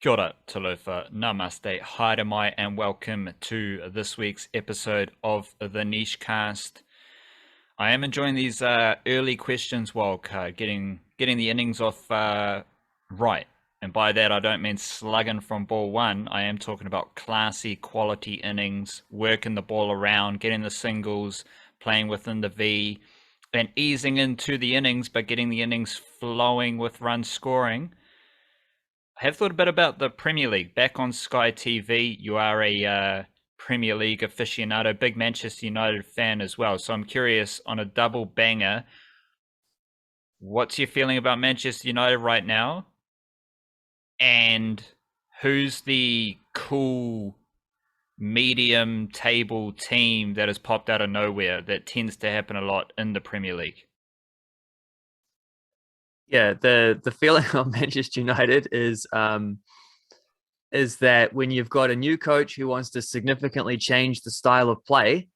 Kia ora, talofa, namaste, haere mai, and welcome to this week's episode of the Niche Cast. I am enjoying these early questions, Wildcard, getting the innings off right. And by that, I don't mean slugging from ball one. I am talking about classy, quality innings, working the ball around, getting the singles, playing within the V, and easing into the innings, but getting the innings flowing with run scoring. I have thought a bit about the Premier League. Back on Sky TV, you are a Premier League aficionado, big Manchester United fan as well. So I'm curious, on a double banger, what's your feeling about Manchester United right now? And who's the cool medium table team that has popped out of nowhere that tends to happen a lot in the Premier League? Yeah, the feeling on Manchester United is that when you've got a new coach who wants to significantly change the style of play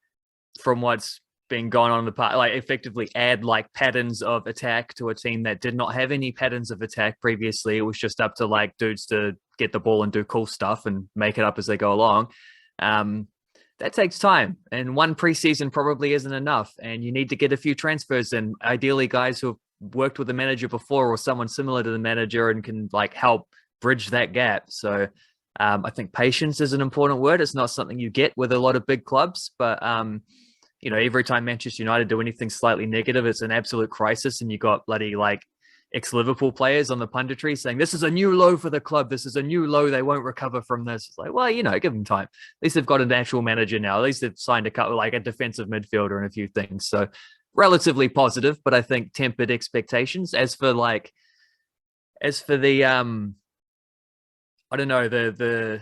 from what's been going on in the past, like effectively add like patterns of attack to a team that did not have any patterns of attack previously. It was just up to like dudes to get the ball and do cool stuff and make it up as they go along. Um, that takes time, and one preseason probably isn't enough. And you need to get a few transfers in, ideally guys who have worked with the manager before or someone similar to the manager and can like help bridge that gap. So I think patience is an important word. It's not something you get with a lot of big clubs, but every time Manchester United do anything slightly negative, it's an absolute crisis, and you got bloody like ex-Liverpool players on the punditry saying this is a new low for the club. This is a new low. They won't recover from this. It's like, well, give them time. At least they've got an actual manager now. At least they've signed a couple, like a defensive midfielder and a few things. So relatively positive, but I think tempered expectations. As for the I don't know, the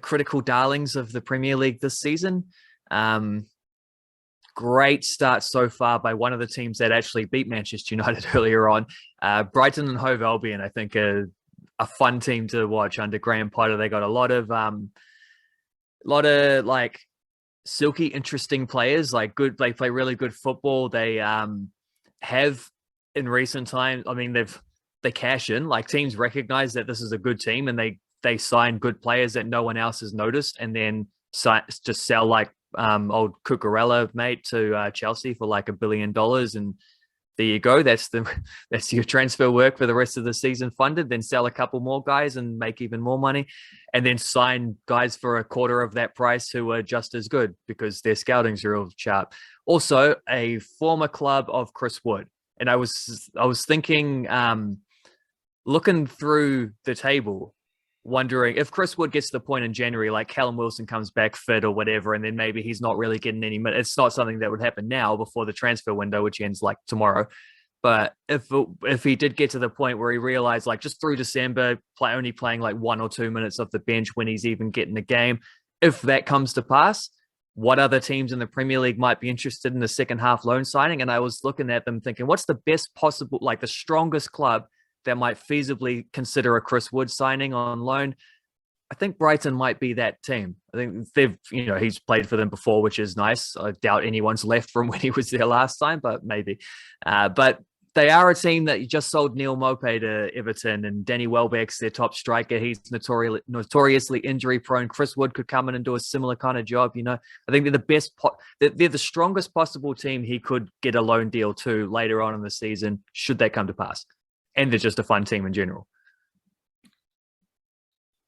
critical darlings of the Premier League this season. Great start so far by one of the teams that actually beat Manchester United earlier on. Brighton and Hove Albion, I think, are a fun team to watch under Graham Potter. They got a lot of like silky, interesting players. Like good, they play really good football. They have in recent times. I mean, they cash in. Like teams recognize that this is a good team, and they sign good players that no one else has noticed, and then just sell like old Cucurella mate to Chelsea for like $1 billion, and there you go. That's your transfer work for the rest of the season funded. Then sell a couple more guys and make even more money, and then sign guys for a quarter of that price who are just as good because their scouting's real sharp. Also, a former club of Chris Wood, and I was thinking, looking through the table, wondering if Chris Wood gets to the point in January, like Callum Wilson comes back fit or whatever, and then maybe he's not really getting any minutes. It's not something that would happen now before the transfer window, which ends like tomorrow. But if he did get to the point where he realized, like just through December, only playing like 1 or 2 minutes off the bench when he's even getting a game, if that comes to pass, what other teams in the Premier League might be interested in the second half loan signing? And I was looking at them thinking, what's the best possible, like the strongest club that might feasibly consider a Chris Wood signing on loan? I think Brighton might be that team. I think he's played for them before, which is nice. I doubt anyone's left from when he was there last time, but maybe. But they are a team that just sold Neil Maupay to Everton, and Danny Welbeck's their top striker. He's notoriously injury prone. Chris Wood could come in and do a similar kind of job. I think they're the strongest possible team he could get a loan deal to later on in the season, should that come to pass. And they're just a fun team in general.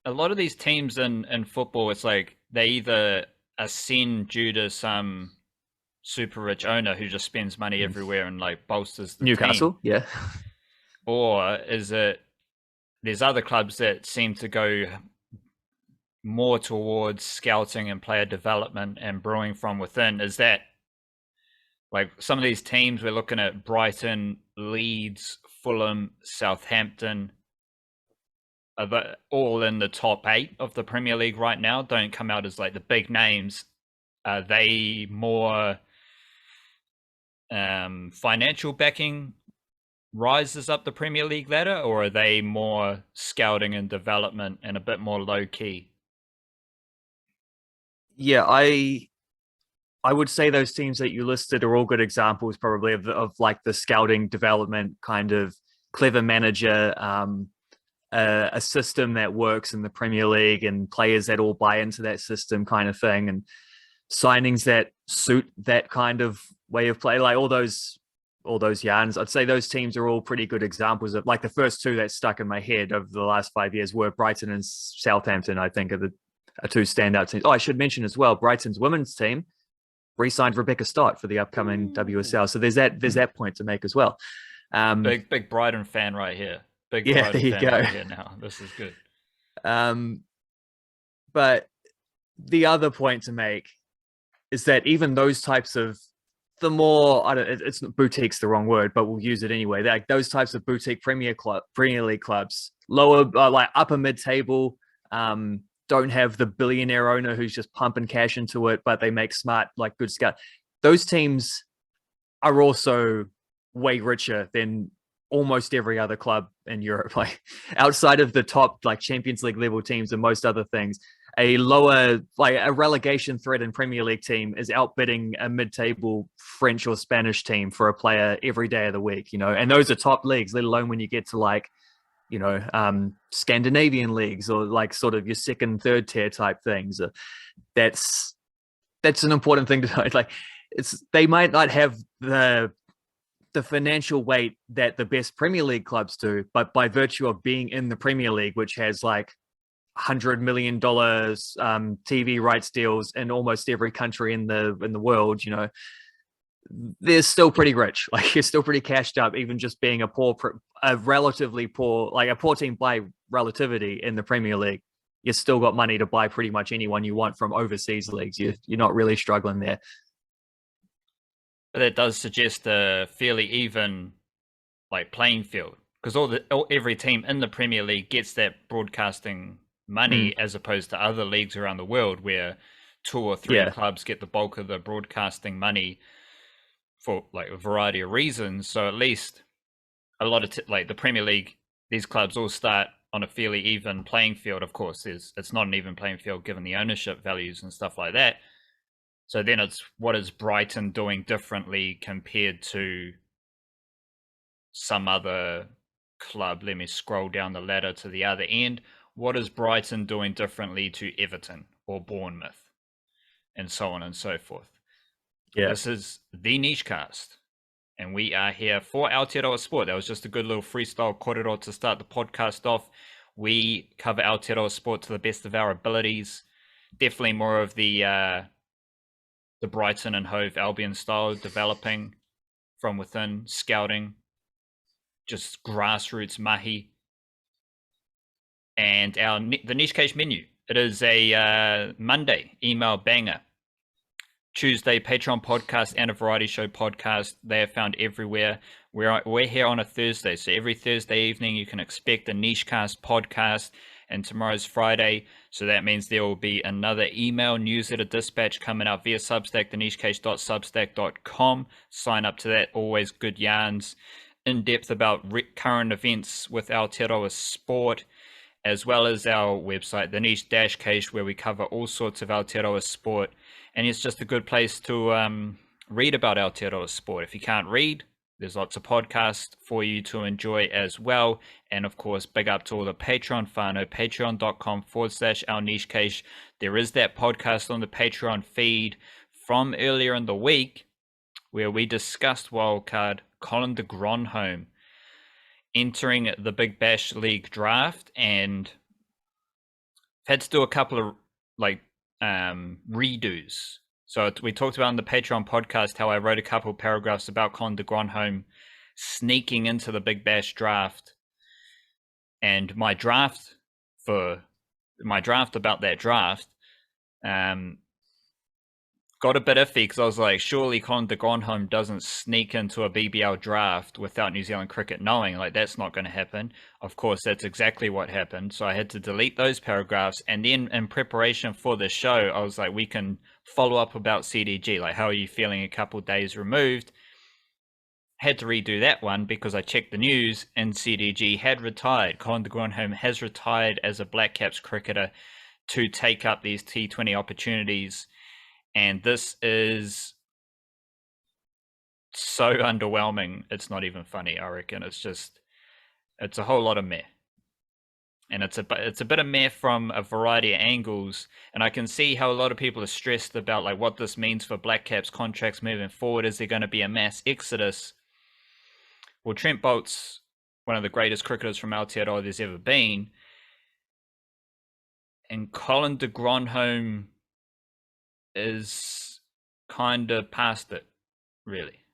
A lot of these teams in football, it's like they either ascend due to some super rich owner who just spends money everywhere and like bolsters the team, Newcastle, yeah. or is it there's other clubs that seem to go more towards scouting and player development and brewing from within? Is that like some of these teams we're looking at: Brighton, Leeds, Fulham, Southampton, are all in the top 8 of the Premier League right now, don't come out as like the big names. Are they more financial backing rises up the Premier League ladder, or are they more scouting and development and a bit more low key? Yeah, I would say those teams that you listed are all good examples, probably of like the scouting development kind of clever manager, a system that works in the Premier League and players that all buy into that system kind of thing, and signings that suit that kind of way of play, like all those yarns. I'd say those teams are all pretty good examples of, like, the first two that stuck in my head over the last 5 years were Brighton and Southampton. I think are the two standout teams. Oh, I should mention as well, Brighton's women's team re-signed Rebecca Stott for the upcoming WSL. So there's that point to make as well. Big Brighton fan right here. Big Yeah, Brighton there you fan go. right here now. This is good. But the other point to make is that even those types of the more, it's boutique's the wrong word, but we'll use it anyway. Like those types of boutique Premier League clubs, lower, like upper mid table, don't have the billionaire owner who's just pumping cash into it, but they make smart, like good scout. Those teams are also way richer than almost every other club in Europe. Like outside of the top, like Champions League level teams and most other things, a lower, like a relegation threat in Premier League team is outbidding a mid-table French or Spanish team for a player every day of the week, you know, and those are top leagues, let alone when you get to like, you know, Scandinavian leagues or like sort of your second, third tier type things. That's an important thing to know. Like they might not have the financial weight that the best Premier League clubs do, but by virtue of being in the Premier League, which has like $100 million TV rights deals in almost every country in the world, you know, they're still pretty rich. Like you're still pretty cashed up, even just being a relatively poor, like a poor team by relativity in the Premier League. You still got money to buy pretty much anyone you want from overseas leagues. You're not really struggling there. But that does suggest a fairly even, like, playing field, because every team in the Premier League gets that broadcasting money, as opposed to other leagues around the world where two or three clubs get the bulk of the broadcasting money for like a variety of reasons. So at least a lot of like the Premier League, these clubs all start on a fairly even playing field. Of course, it's not an even playing field given the ownership values and stuff like that. So then it's, what is Brighton doing differently compared to some other club? Let me scroll down the ladder to the other end. What is Brighton doing differently to Everton or Bournemouth, and so on and so forth? Yeah. This is the Niche Cast, and we are here for Aotearoa Sport. That was just a good little freestyle korero to start the podcast off. We cover Aotearoa Sport to the best of our abilities. Definitely more of the Brighton and Hove Albion style, developing from within, scouting, just grassroots mahi. And the Niche Cage menu. It is a Monday email banger. Tuesday Patreon podcast and a variety show podcast. They are found everywhere. We're here on a Thursday, so every Thursday evening you can expect a Niche Cast podcast. And tomorrow's Friday, so that means there will be another email newsletter dispatch coming out via Substack, thenichecage.substack.com. Sign up to that. Always good yarns, in depth about current events with Aotearoa Sport, as well as our website, the Niche-Cage, where we cover all sorts of Aotearoa Sport. And it's just a good place to read about Aotearoa Sport. If you can't read, there's lots of podcasts for you to enjoy as well. And of course, big up to all the Patreon whānau, patreon.com/our Niche Cage. There is that podcast on the Patreon feed from earlier in the week where we discussed wildcard Colin de Grandhomme entering the Big Bash League draft, and had to do a couple of like redos. So we talked about on the Patreon podcast how I wrote a couple of paragraphs about Colin de Grandhomme sneaking into the Big Bash draft, and my draft about that draft got a bit iffy, because I was like, surely Colin de Grandhomme doesn't sneak into a BBL draft without New Zealand cricket knowing. Like, that's not going to happen. Of course, that's exactly what happened. So I had to delete those paragraphs. And then in preparation for the show, I was like, we can follow up about CDG. Like, how are you feeling a couple of days removed? Had to redo that one because I checked the news and CDG had retired. Colin de Grandhomme has retired as a Blackcaps cricketer to take up these T20 opportunities. And this is so underwhelming, it's not even funny, I reckon. It's a whole lot of meh. And it's a bit of meh from a variety of angles, and I can see how a lot of people are stressed about like what this means for Blackcaps contracts moving forward. Is there going to be a mass exodus? Well, Trent Boult's one of the greatest cricketers from Aotearoa there's ever been, and Colin de Grandhomme is kind of past it, really.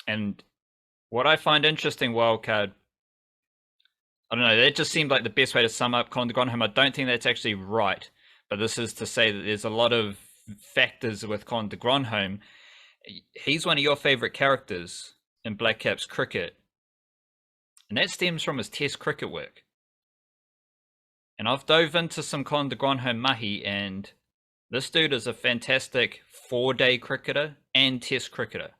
And what I find interesting, Wildcard, I don't know, that just seemed like the best way to sum up Colin de Grandhomme. I don't think that's actually right, but this is to say that there's a lot of factors with Colin de Grandhomme. He's one of your favourite characters in Blackcaps cricket, and that stems from his Test cricket work. And I've dove into some Colin de Grandhomme mahi, and this dude is a fantastic 4-day cricketer and Test cricketer.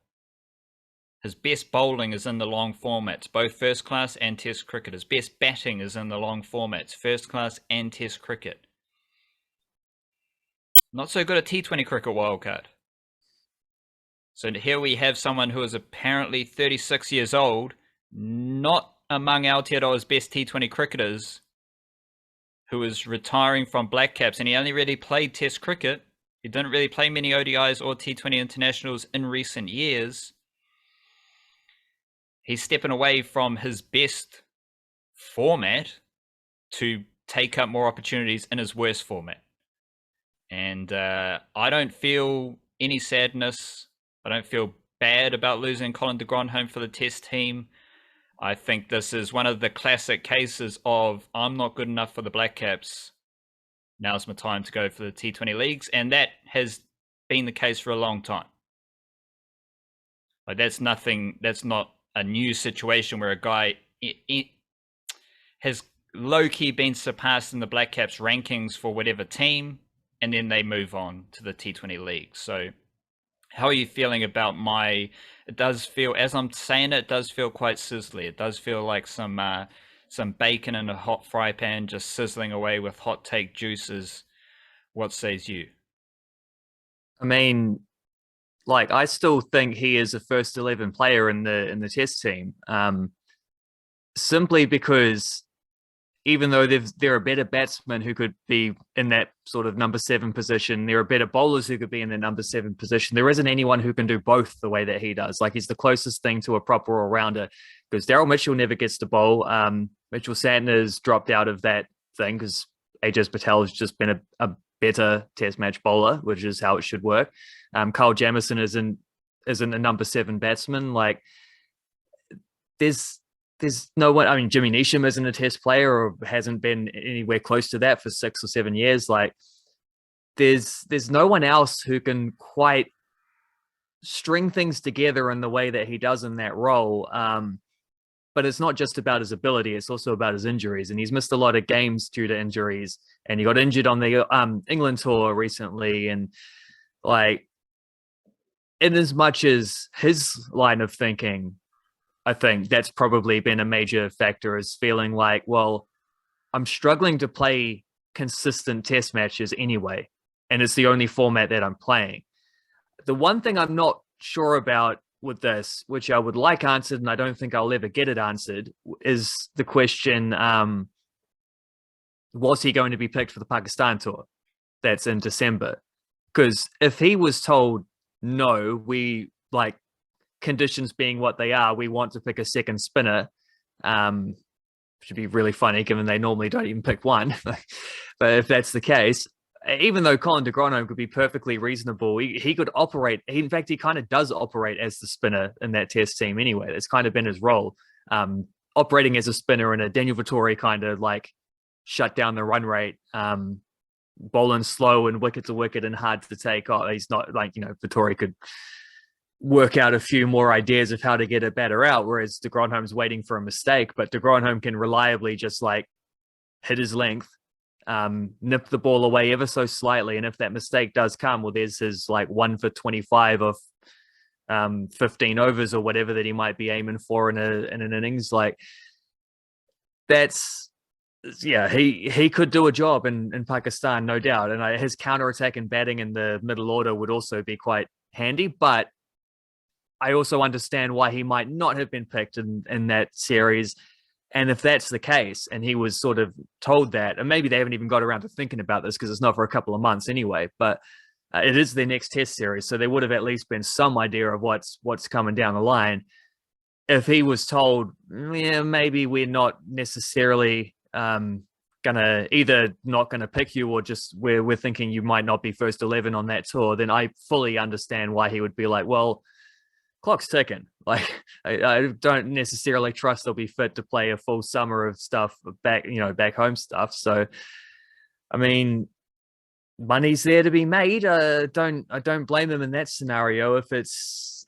His best bowling is in the long formats, both first class and Test cricket. His best batting is in the long formats, first class and Test cricket. Not so good at T20 cricket, Wildcard. So here we have someone who is apparently 36 years old, not among Aotearoa's best T20 cricketers, who is retiring from Blackcaps, and he only really played Test cricket. He didn't really play many ODIs or T20 internationals in recent years. He's stepping away from his best format to take up more opportunities in his worst format. And I don't feel any sadness. I don't feel bad about losing Colin de Grandhomme for the Test team. I think this is one of the classic cases of I'm not good enough for the Blackcaps. Now's my time to go for the T20 leagues. And that has been the case for a long time. Like that's not a new situation where a guy has low-key been surpassed in the Blackcaps rankings for whatever team, and then they move on to the T20 league. So how are you feeling about it does feel, as I'm saying it does feel quite sizzly. It does feel like some bacon in a hot fry pan just sizzling away with hot take juices. What says you? I mean, like, I still think he is a first 11 player in the Test team, simply because even though there are better batsmen who could be in that sort of number 7 position, there are better bowlers who could be in the number 7 position. There isn't anyone who can do both the way that he does. Like, he's the closest thing to a proper all-rounder, because Daryl Mitchell never gets to bowl. Mitchell Santner's dropped out of that thing because Ajaz Patel has just been a better Test match bowler, which is how it should work. Kyle Jamieson isn't a number 7 batsman. Like, there's no one. I mean, Jimmy Neesham isn't a Test player or hasn't been anywhere close to that for 6 or 7 years. Like, there's no one else who can quite string things together in the way that he does in that role. But it's not just about his ability; it's also about his injuries, and he's missed a lot of games due to injuries. And he got injured on the England tour recently, and like, in as much as his line of thinking, I think that's probably been a major factor, is feeling like, well, I'm struggling to play consistent Test matches anyway, and it's the only format that I'm playing. The one thing I'm not sure about with this, which I would like answered, and I don't think I'll ever get it answered, is the question, was he going to be picked for the Pakistan tour that's in December? Because if he was told, no, we, like, conditions being what they are, we want to pick a second spinner, should be really funny given they normally don't even pick one. But if that's the case, even though Colin de Grandhomme could be perfectly reasonable, he could operate. In fact, he kind of does operate as the spinner in that Test team anyway. That's kind of been his role, operating as a spinner in a Daniel Vettori kind of like shut down the run rate, bowling slow and wicket to wicket and hard to take. Oh, he's not like, Vettori could work out a few more ideas of how to get a batter out, whereas de Grandhomme's waiting for a mistake, but de Grandhomme can reliably just like hit his length, nip the ball away ever so slightly, and if that mistake does come, well, there's his like 1 for 25 of 15 overs or whatever that he might be aiming for in an innings. Like, that's, yeah, he could do a job in Pakistan, no doubt, and his counter-attack and batting in the middle order would also be quite handy. But I also understand why he might not have been picked in that series. And if that's the case, and he was sort of told that, and maybe they haven't even got around to thinking about this because it's not for a couple of months anyway, but it is their next test series, so there would have at least been some idea of what's coming down the line. If he was told, yeah, maybe we're not necessarily gonna either not gonna pick you or just we're thinking you might not be first 11 on that tour, then I fully understand why he would be like, well, clock's ticking. Like I don't necessarily trust they'll be fit to play a full summer of stuff back home stuff. So I mean, money's there to be made. I don't blame him in that scenario. If it's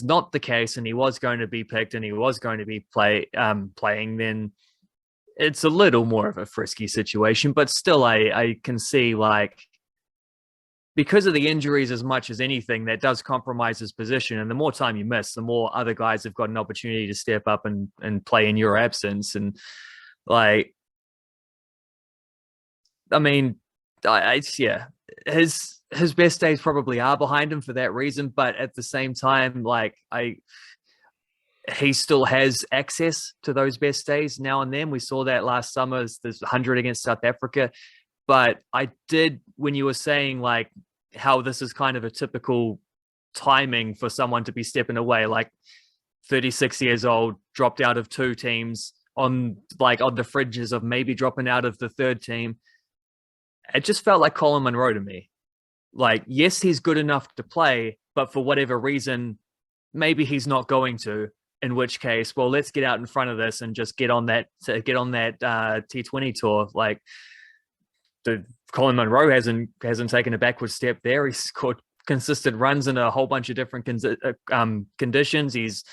not the case and he was going to be picked and he was going to be playing, then it's a little more of a frisky situation. But still, I can see, like, because of the injuries as much as anything, that does compromise his position. And the more time you miss, the more other guys have got an opportunity to step up and play in your absence. And like, I mean, his best days probably are behind him for that reason. But at the same time, like, he still has access to those best days now and then. We saw that last summer, there's 100 against South Africa. But I did, when you were saying like how this is kind of a typical timing for someone to be stepping away, like 36 years old, dropped out of 2 teams on the fringes of maybe dropping out of the 3rd team. It just felt like Colin Munro to me. Like, yes, he's good enough to play, but for whatever reason, maybe he's not going to. In which case, well, let's get out in front of this and just get on that T20 tour. Like, Colin Munro hasn't taken a backward step there. He's scored consistent runs in a whole bunch of different conditions. He's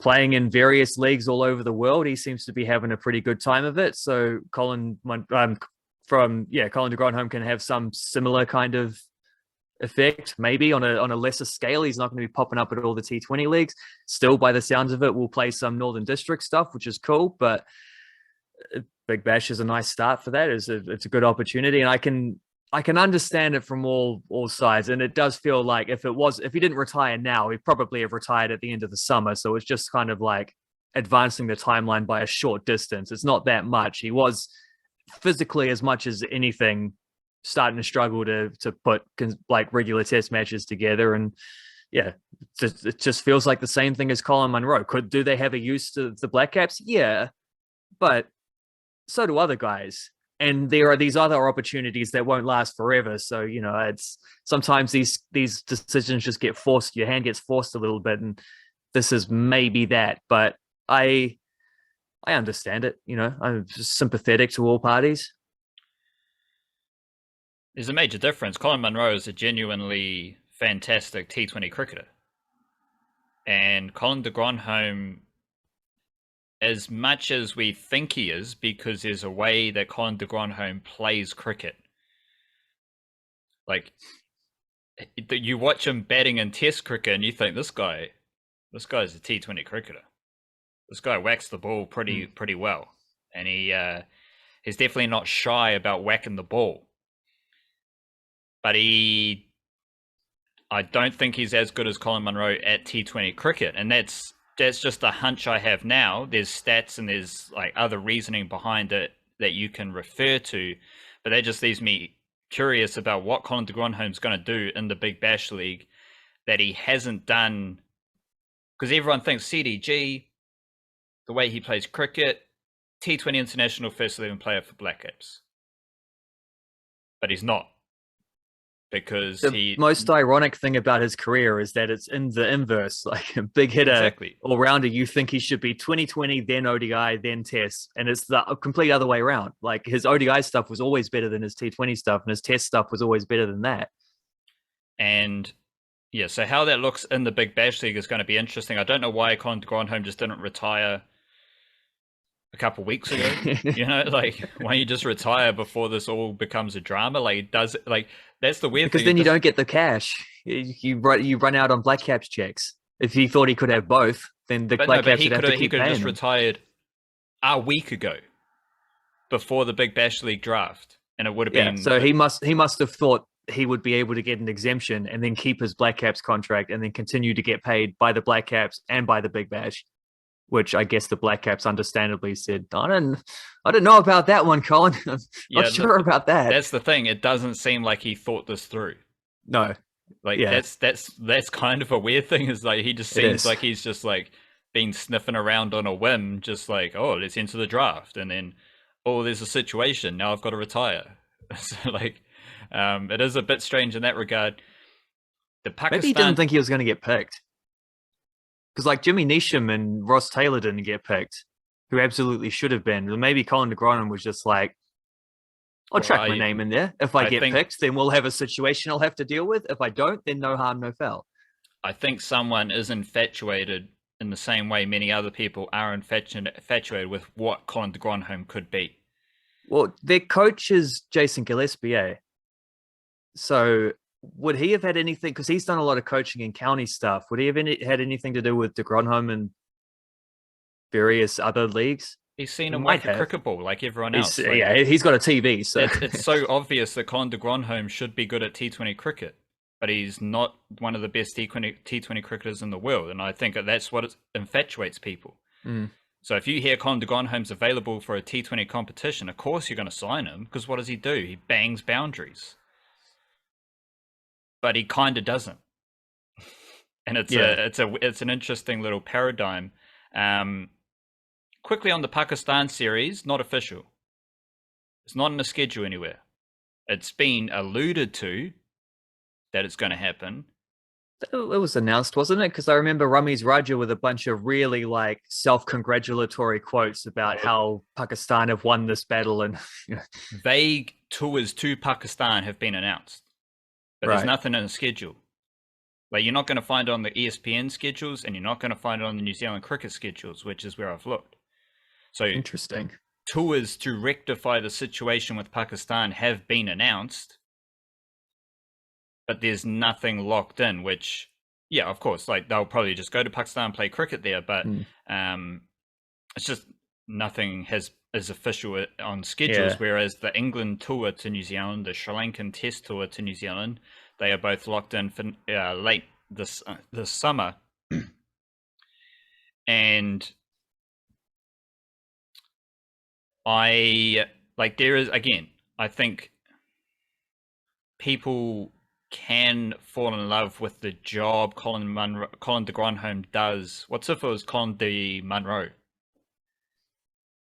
playing in various leagues all over the world. He seems to be having a pretty good time of it. So Colin de Grandhomme can have some similar kind of effect, maybe on a lesser scale. He's not going to be popping up at all the T20 leagues. Still, by the sounds of it, we'll play some Northern District stuff, which is cool. But Big Bash is a nice start for that. It's a good opportunity, and I can understand it from all sides. And it does feel like if he didn't retire now, he'd probably have retired at the end of the summer. So it's just kind of like advancing the timeline by a short distance. It's not that much. He was physically, as much as anything, starting to struggle to put like regular test matches together. And yeah, it just feels like the same thing as Colin Munro. Do they have a use to the Blackcaps? Yeah, but so do other guys. And there are these other opportunities that won't last forever. So, it's sometimes these decisions just get forced. Your hand gets forced a little bit, and this is maybe that. But I understand it. I'm just sympathetic to all parties. There's a major difference. Colin Munro is a genuinely fantastic T20 cricketer. And Colin de Grandhomme, as much as we think he is, because there's a way that Colin de Grandhomme plays cricket. Like, you watch him batting in Test cricket and you think, this guy's a T20 cricketer. This guy whacks the ball pretty well. And he's definitely not shy about whacking the ball. But I don't think he's as good as Colin Munro at T20 cricket. And that's just a hunch I have now. There's stats and there's like other reasoning behind it that you can refer to. But that just leaves me curious about what Colin de Grandhomme's going to do in the Big Bash League that he hasn't done. Because everyone thinks CDG, the way he plays cricket, T20 international first 11 player for Blackcaps. But he's not. Because the most ironic thing about his career is that it's in the inverse. Like, a big hitter, exactly, all-rounder, you think he should be 2020, then ODI, then Test. And it's the complete other way around. Like, his ODI stuff was always better than his T20 stuff, and his Test stuff was always better than that. And yeah, so how that looks in the Big Bash League is going to be interesting. I don't know why Colin de Grandhomme just didn't retire a couple of weeks ago. Like, why don't you just retire before this all becomes a drama? Like, that's the weird thing. Because then you don't get the cash. You run out on Blackcaps checks. If he thought he could have both, then Blackcaps would have to keep he could have just him. retired a week ago before the Big Bash League draft, and it would have been. So he must have thought he would be able to get an exemption and then keep his Blackcaps contract and then continue to get paid by the Blackcaps and by the Big Bash. which I guess the Blackcaps understandably said, I don't know about that one, Colin. I'm not Yeah, sure about that. that's the thing. It doesn't seem like he thought this through. No, Like yeah, that's kind of a weird thing. Is like he just it seems is. like he's just like been sniffing around on a whim, just like, oh, let's enter the draft, and then oh, there's a situation. Now I've got to retire. So like, it is a bit strange in that regard. The Maybe he didn't Pakistan, think he was going to get picked because like Jimmy Neesham and Ross Taylor didn't get picked, who absolutely should have been. Or maybe Colin de Grandhomme was just like, I'll well, track my name in there. If I get think picked, then we'll have a situation I'll have to deal with. If I don't, then no harm, no foul. I think someone is infatuated in the same way many other people are infatuated with what Colin de Grandhomme could be. Well, their coach is Jason Gillespie, eh? So would he have had anything? Because he's done a lot of coaching and county stuff. Would he have had anything to do with de Grandhomme and various other leagues? He's seen He him might work a have. cricket ball like everyone else. Like, Yeah, he's got a TV, so it's so obvious that Colin de Grandhomme should be good at T20 cricket, but he's not one of the best T20 cricketers in the world, and I think that's what infatuates people. Mm. So if you hear Colin de Grandhomme's available for a T20 competition, of course you're going to sign him, because what does he do? He bangs boundaries. But he kind of doesn't. And it's an interesting little paradigm. Quickly on the Pakistan series, not official. It's not in the schedule anywhere. It's been alluded to that it's going to happen. It was announced, wasn't it? Because I remember Ramiz Raja with a bunch of really like self-congratulatory quotes about how Pakistan have won this battle, and vague tours to Pakistan have been announced, but there's nothing in the schedule. Like, you're not going to find it on the ESPN schedules, and you're not going to find it on the New Zealand cricket schedules, which is where I've looked. So interesting. Tours to rectify the situation with Pakistan have been announced, but there's nothing locked in, which, yeah, of course, like they'll probably just go to Pakistan and play cricket there, but it's just nothing is official on schedules, whereas the England tour to New Zealand, the Sri Lankan test tour to New Zealand, they are both locked in for late this summer. And there is, again, I think people can fall in love with the job Colin de Grandhomme does. What's if it was Colin de Munro?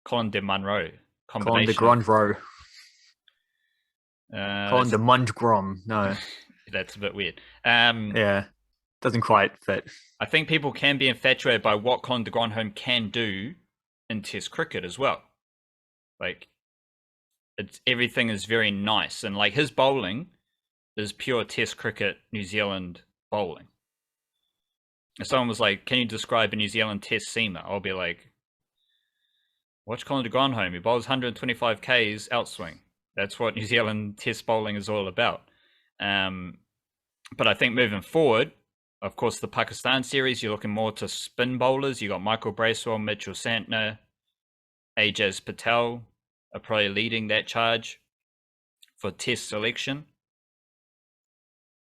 Colin de Munro. Colin de Grandhomme. Colin de Mundgrom. No. That's a bit weird. Yeah. Doesn't quite fit. I think people can be infatuated by what Colin de Grandhomme can do in Test cricket as well. Like, everything is very nice, and like his bowling is pure Test cricket New Zealand bowling. If someone was like, "Can you describe a New Zealand Test seamer?" I'll be like, "Watch Colin de Grandhomme. He bowls 125 Ks outswing. That's what New Zealand Test bowling is all about." But I think moving forward, of course, the Pakistan series, you're looking more to spin bowlers. You got Michael Bracewell, Mitchell Santner, Ajaz Patel are probably leading that charge for Test selection.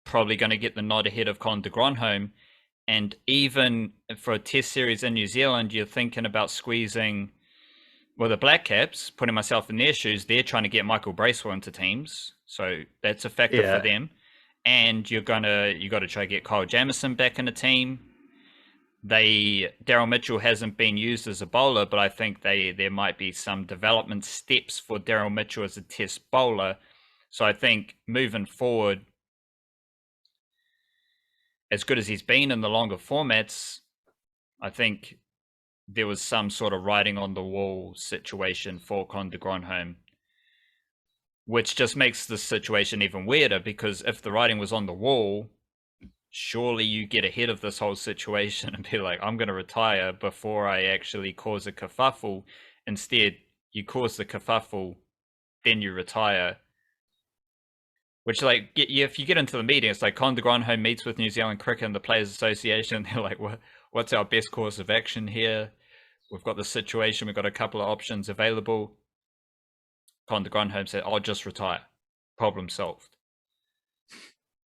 Probably going to get the nod ahead of Colin de Grandhomme. And even for a Test series in New Zealand, you're thinking about squeezing, well, the Blackcaps, putting myself in their shoes, they're trying to get Michael Bracewell into teams. So that's a factor for them. And you got to try to get Kyle Jamieson back in the team. Daryl Mitchell hasn't been used as a bowler, but I think there might be some development steps for Daryl Mitchell as a Test bowler. So I think moving forward, as good as he's been in the longer formats, I think there was some sort of writing on the wall situation for Colin de Grandhomme, which just makes the situation even weirder, because if the writing was on the wall, surely you get ahead of this whole situation and be like, I'm going to retire before I actually cause a kerfuffle. Instead, you cause the kerfuffle, then you retire. Which, like, if you get into the meeting, it's like Colin de Grandhomme meets with New Zealand Cricket and the Players Association. They're like, what's our best course of action here? We've got the situation. We've got a couple of options available. Colin de Grandhomme said, I'll just retire. Problem solved.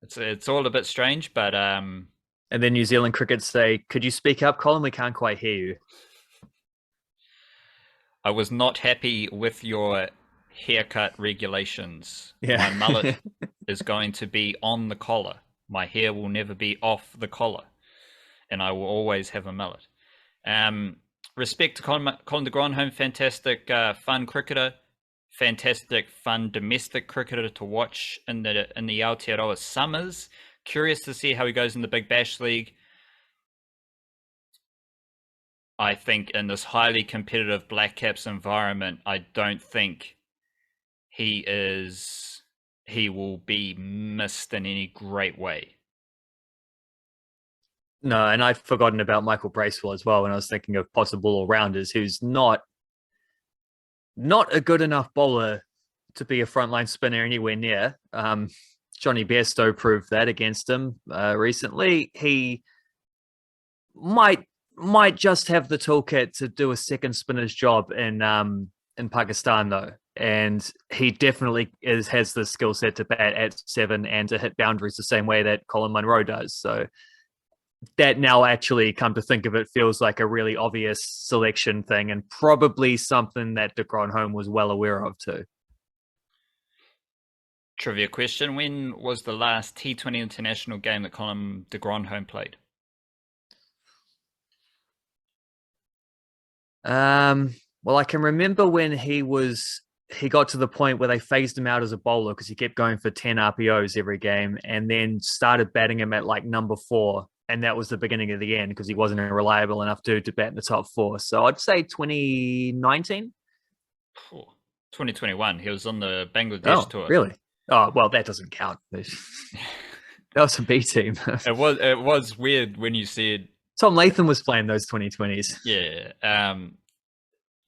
It's all a bit strange, but... And then New Zealand Cricket say, could you speak up, Colin? We can't quite hear you. I was not happy with your haircut regulations. Yeah. My mullet is going to be on the collar. My hair will never be off the collar, and I will always have a mullet. Respect to Colin de Grandhomme, fantastic, fun cricketer, fantastic, fun domestic cricketer to watch in the Aotearoa summers. Curious to see how he goes in the Big Bash League. I think in this highly competitive Blackcaps environment, I don't think he will be missed in any great way. No, and I'd forgotten about Michael Bracewell as well when I was thinking of possible all-rounders, who's not a good enough bowler to be a frontline spinner anywhere near. Johnny Bairstow proved that against him recently. He might just have the toolkit to do a second spinner's job in Pakistan though, and he definitely has the skill set to bat at 7 and to hit boundaries the same way that Colin Munro does. So that now actually come to think of it feels like a really obvious selection thing and probably something that de Grandhomme was well aware of too. Trivia question: when was the last T20 international game that Colin de Grandhomme played? Well, I can remember when he got to the point where they phased him out as a bowler because he kept going for 10 RPOs every game and then started batting him at like number 4. And that was the beginning of the end because he wasn't a reliable enough dude to bat in the top 4. So I'd say 2019. 2021. He was on the Bangladesh tour. Really? Oh, well, that doesn't count. That was a B team. It was weird when you said Tom Latham was playing those 2020s. Yeah.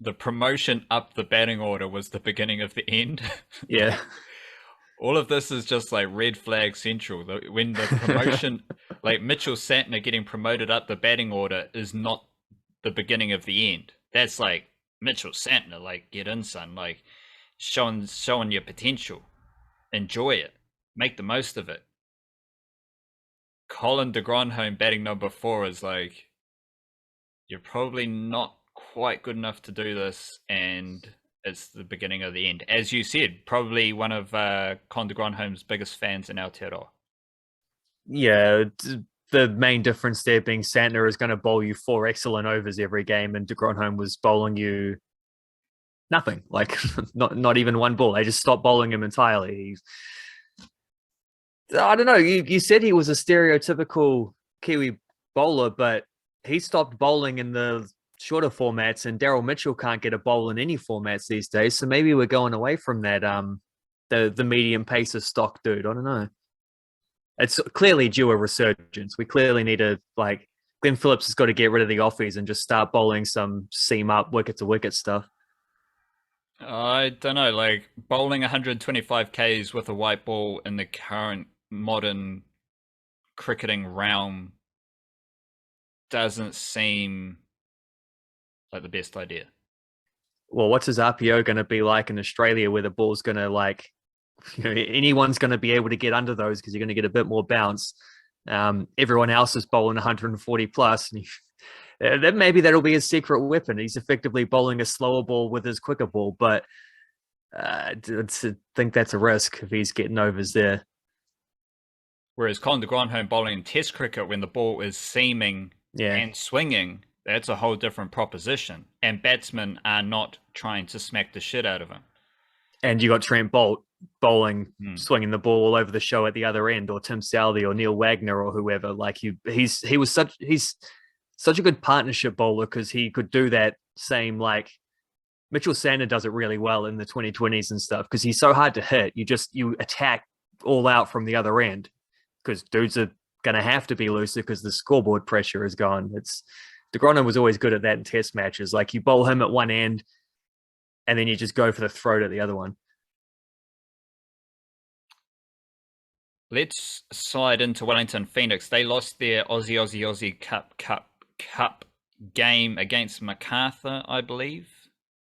The promotion up the batting order was the beginning of the end. Yeah. All of this is just like red flag central. When the promotion, like Mitchell Santner getting promoted up the batting order is not the beginning of the end. That's like Mitchell Santner, like get in, son, like showing your potential. Enjoy it. Make the most of it. Colin de Grandhomme batting number 4 is like, you're probably not quite good enough to do this, and it's the beginning of the end. As you said, probably one of Colin de Grandhomme's biggest fans in Aotearoa. Yeah, the main difference there being Santner is going to bowl you 4 excellent overs every game, and de Grandhomme was bowling you nothing, like not even one ball. They just stopped bowling him entirely. I don't know. You said he was a stereotypical Kiwi bowler, but he stopped bowling in the shorter formats, and Daryl Mitchell can't get a bowl in any formats these days. So maybe we're going away from that the medium pacer stock dude. I don't know. It's clearly due a resurgence. We clearly need to, like, Glenn Phillips has got to get rid of the offies and just start bowling some seam up wicket to wicket stuff. I don't know, like bowling 125 Ks with a white ball in the current modern cricketing realm doesn't seem like the best idea. Well, what's his RPO going to be like in Australia where the ball's going to, like, anyone's going to be able to get under those because you're going to get a bit more bounce. Everyone else is bowling 140 plus. And then maybe that'll be his secret weapon. He's effectively bowling a slower ball with his quicker ball, but I think that's a risk if he's getting overs there. Whereas Colin de Grandhomme bowling in Test cricket when the ball is seaming and swinging, that's a whole different proposition. And batsmen are not trying to smack the shit out of him. And you got Trent Bolt bowling, swinging the ball all over the show at the other end, or Tim Southey or Neil Wagner or whoever. Like he's such a good partnership bowler because he could do that same, like Mitchell Santner does it really well in the 2020s and stuff because he's so hard to hit. You attack all out from the other end because dudes are going to have to be looser because the scoreboard pressure is gone. De Grandhomme was always good at that in test matches. Like you bowl him at one end and then you just go for the throat at the other one. Let's slide into Wellington Phoenix. They lost their Aussie Cup game against MacArthur, I believe,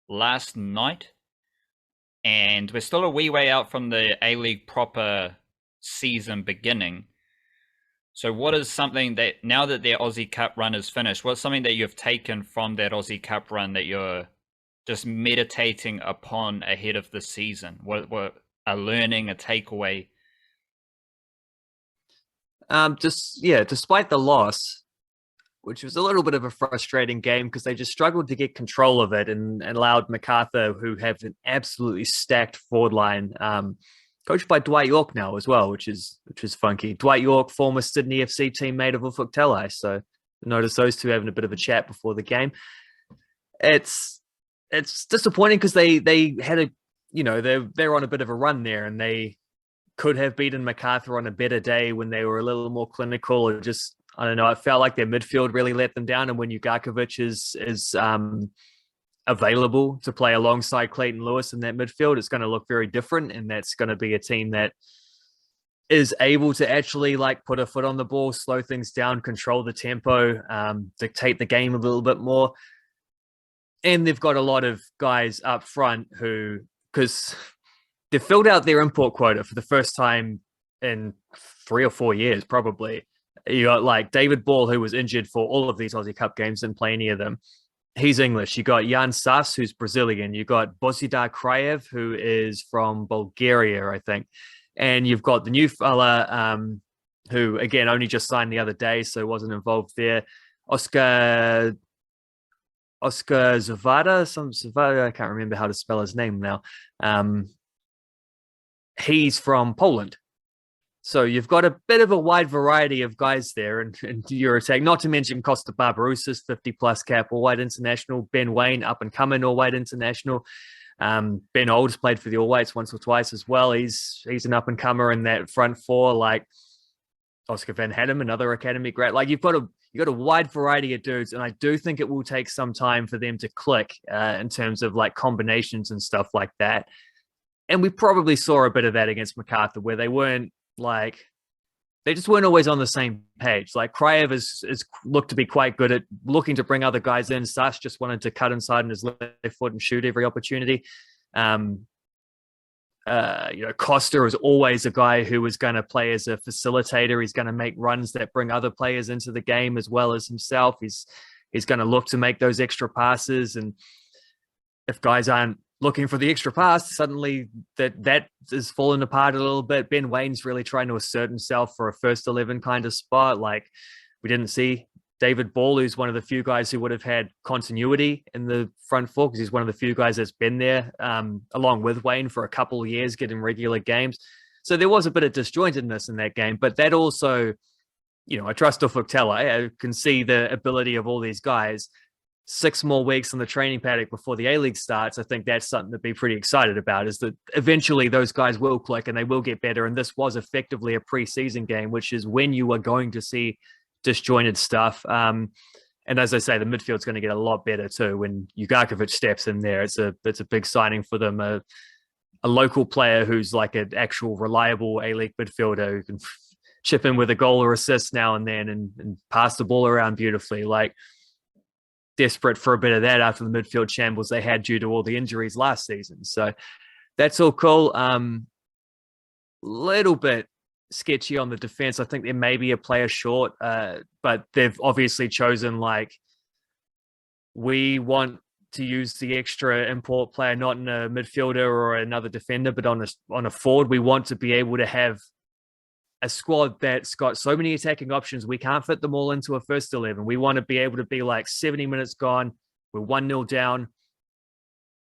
last night. And we're still a wee way out from the A-League proper season beginning. So what is something that, now that their Aussie Cup run is finished, what's something that you've taken from that Aussie Cup run that you're just meditating upon ahead of the season? What a learning, a takeaway? Despite the loss, which was a little bit of a frustrating game because they just struggled to get control of it and allowed MacArthur, who have an absolutely stacked forward line, coached by Dwight York now as well, which is funky. Dwight York, former Sydney FC teammate of Ufuk Talai. So notice those two having a bit of a chat before the game. It's disappointing because they had a, they're on a bit of a run there, and they could have beaten MacArthur on a better day when they were a little more clinical, or just, I don't know, it felt like their midfield really let them down. And when Ugarkovic is available to play alongside Clayton Lewis in that midfield, it's going to look very different. And that's going to be a team that is able to actually like put a foot on the ball, slow things down, control the tempo, dictate the game a little bit more. And they've got a lot of guys up front who, because they've filled out their import quota for the first time in 3 or 4 years, probably. You got like David Ball, who was injured for all of these Aussie Cup games, didn't play any of them. He's English. You got Jan Sas, who's Brazilian. You got Bozidar Krajev, who is from Bulgaria, I think. And you've got the new fella, who, again, only just signed the other day, so wasn't involved there. Oscar Zavada, I can't remember how to spell his name now. He's from Poland. So you've got a bit of a wide variety of guys there in your attack, not to mention Costa Barbarouses, 50-plus cap All-White International, Ben Wayne, up-and-coming All-White International. Ben Olds played for the All-Whites once or twice as well. He's an up-and-comer in that front four, like Oscar Van Hadem, another academy grad. Like you've got a wide variety of dudes, and I do think it will take some time for them to click in terms of like combinations and stuff like that. And we probably saw a bit of that against MacArthur, where they just weren't always on the same page. Like Krajev is looked to be quite good at looking to bring other guys in. Sash just wanted to cut inside on his left foot and shoot every opportunity. Costa is always a guy who is going to play as a facilitator. He's going to make runs that bring other players into the game as well as himself. He's going to look to make those extra passes. And if guys aren't looking for the extra pass, suddenly that is falling apart a little bit. Ben Wayne's really trying to assert himself for a first 11 kind of spot. Like we didn't see David Ball, who's one of the few guys who would have had continuity in the front four, because he's one of the few guys that's been there along with Wayne for a couple of years, getting regular games. So there was a bit of disjointedness in that game, but that also, I trust Ufuk Talai. I can see the ability of all these guys. 6 more weeks on the training paddock before the A-League starts, I think that's something to be pretty excited about, is that eventually those guys will click and they will get better. And this was effectively a preseason game, which is when you are going to see disjointed stuff. And as I say, the midfield's going to get a lot better too when Ugarkovic steps in there. It's a big signing for them. A local player who's like an actual reliable A-League midfielder who can chip in with a goal or assist now and then and pass the ball around beautifully. Like, desperate for a bit of that after the midfield shambles they had due to all the injuries last season. So that's all cool. Little bit sketchy on the defense. I think there may be a player short, but they've obviously chosen, like, we want to use the extra import player, not in a midfielder or another defender, but on a forward. We want to be able to have a squad that's got so many attacking options, we can't fit them all into a first 11. We want to be able to be like 70 minutes gone, we're 1-0 down,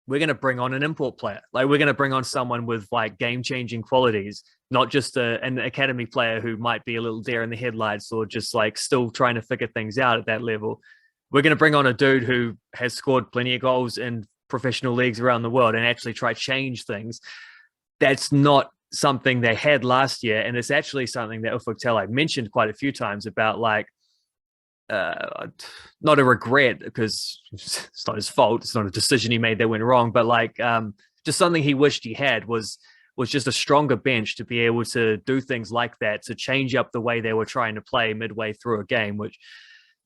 we're going to bring on an import player. Like, we're going to bring on someone with like game-changing qualities, not just an academy player who might be a little deer in the headlights or just like still trying to figure things out at that level. We're going to bring on a dude who has scored plenty of goals in professional leagues around the world and actually try to change things. That's not something they had last year, and it's actually something that Ufuk Talai mentioned quite a few times about, like, not a regret because it's not his fault, it's not a decision he made that went wrong, but like just something he wished he had was just a stronger bench to be able to do things like that, to change up the way they were trying to play midway through a game, which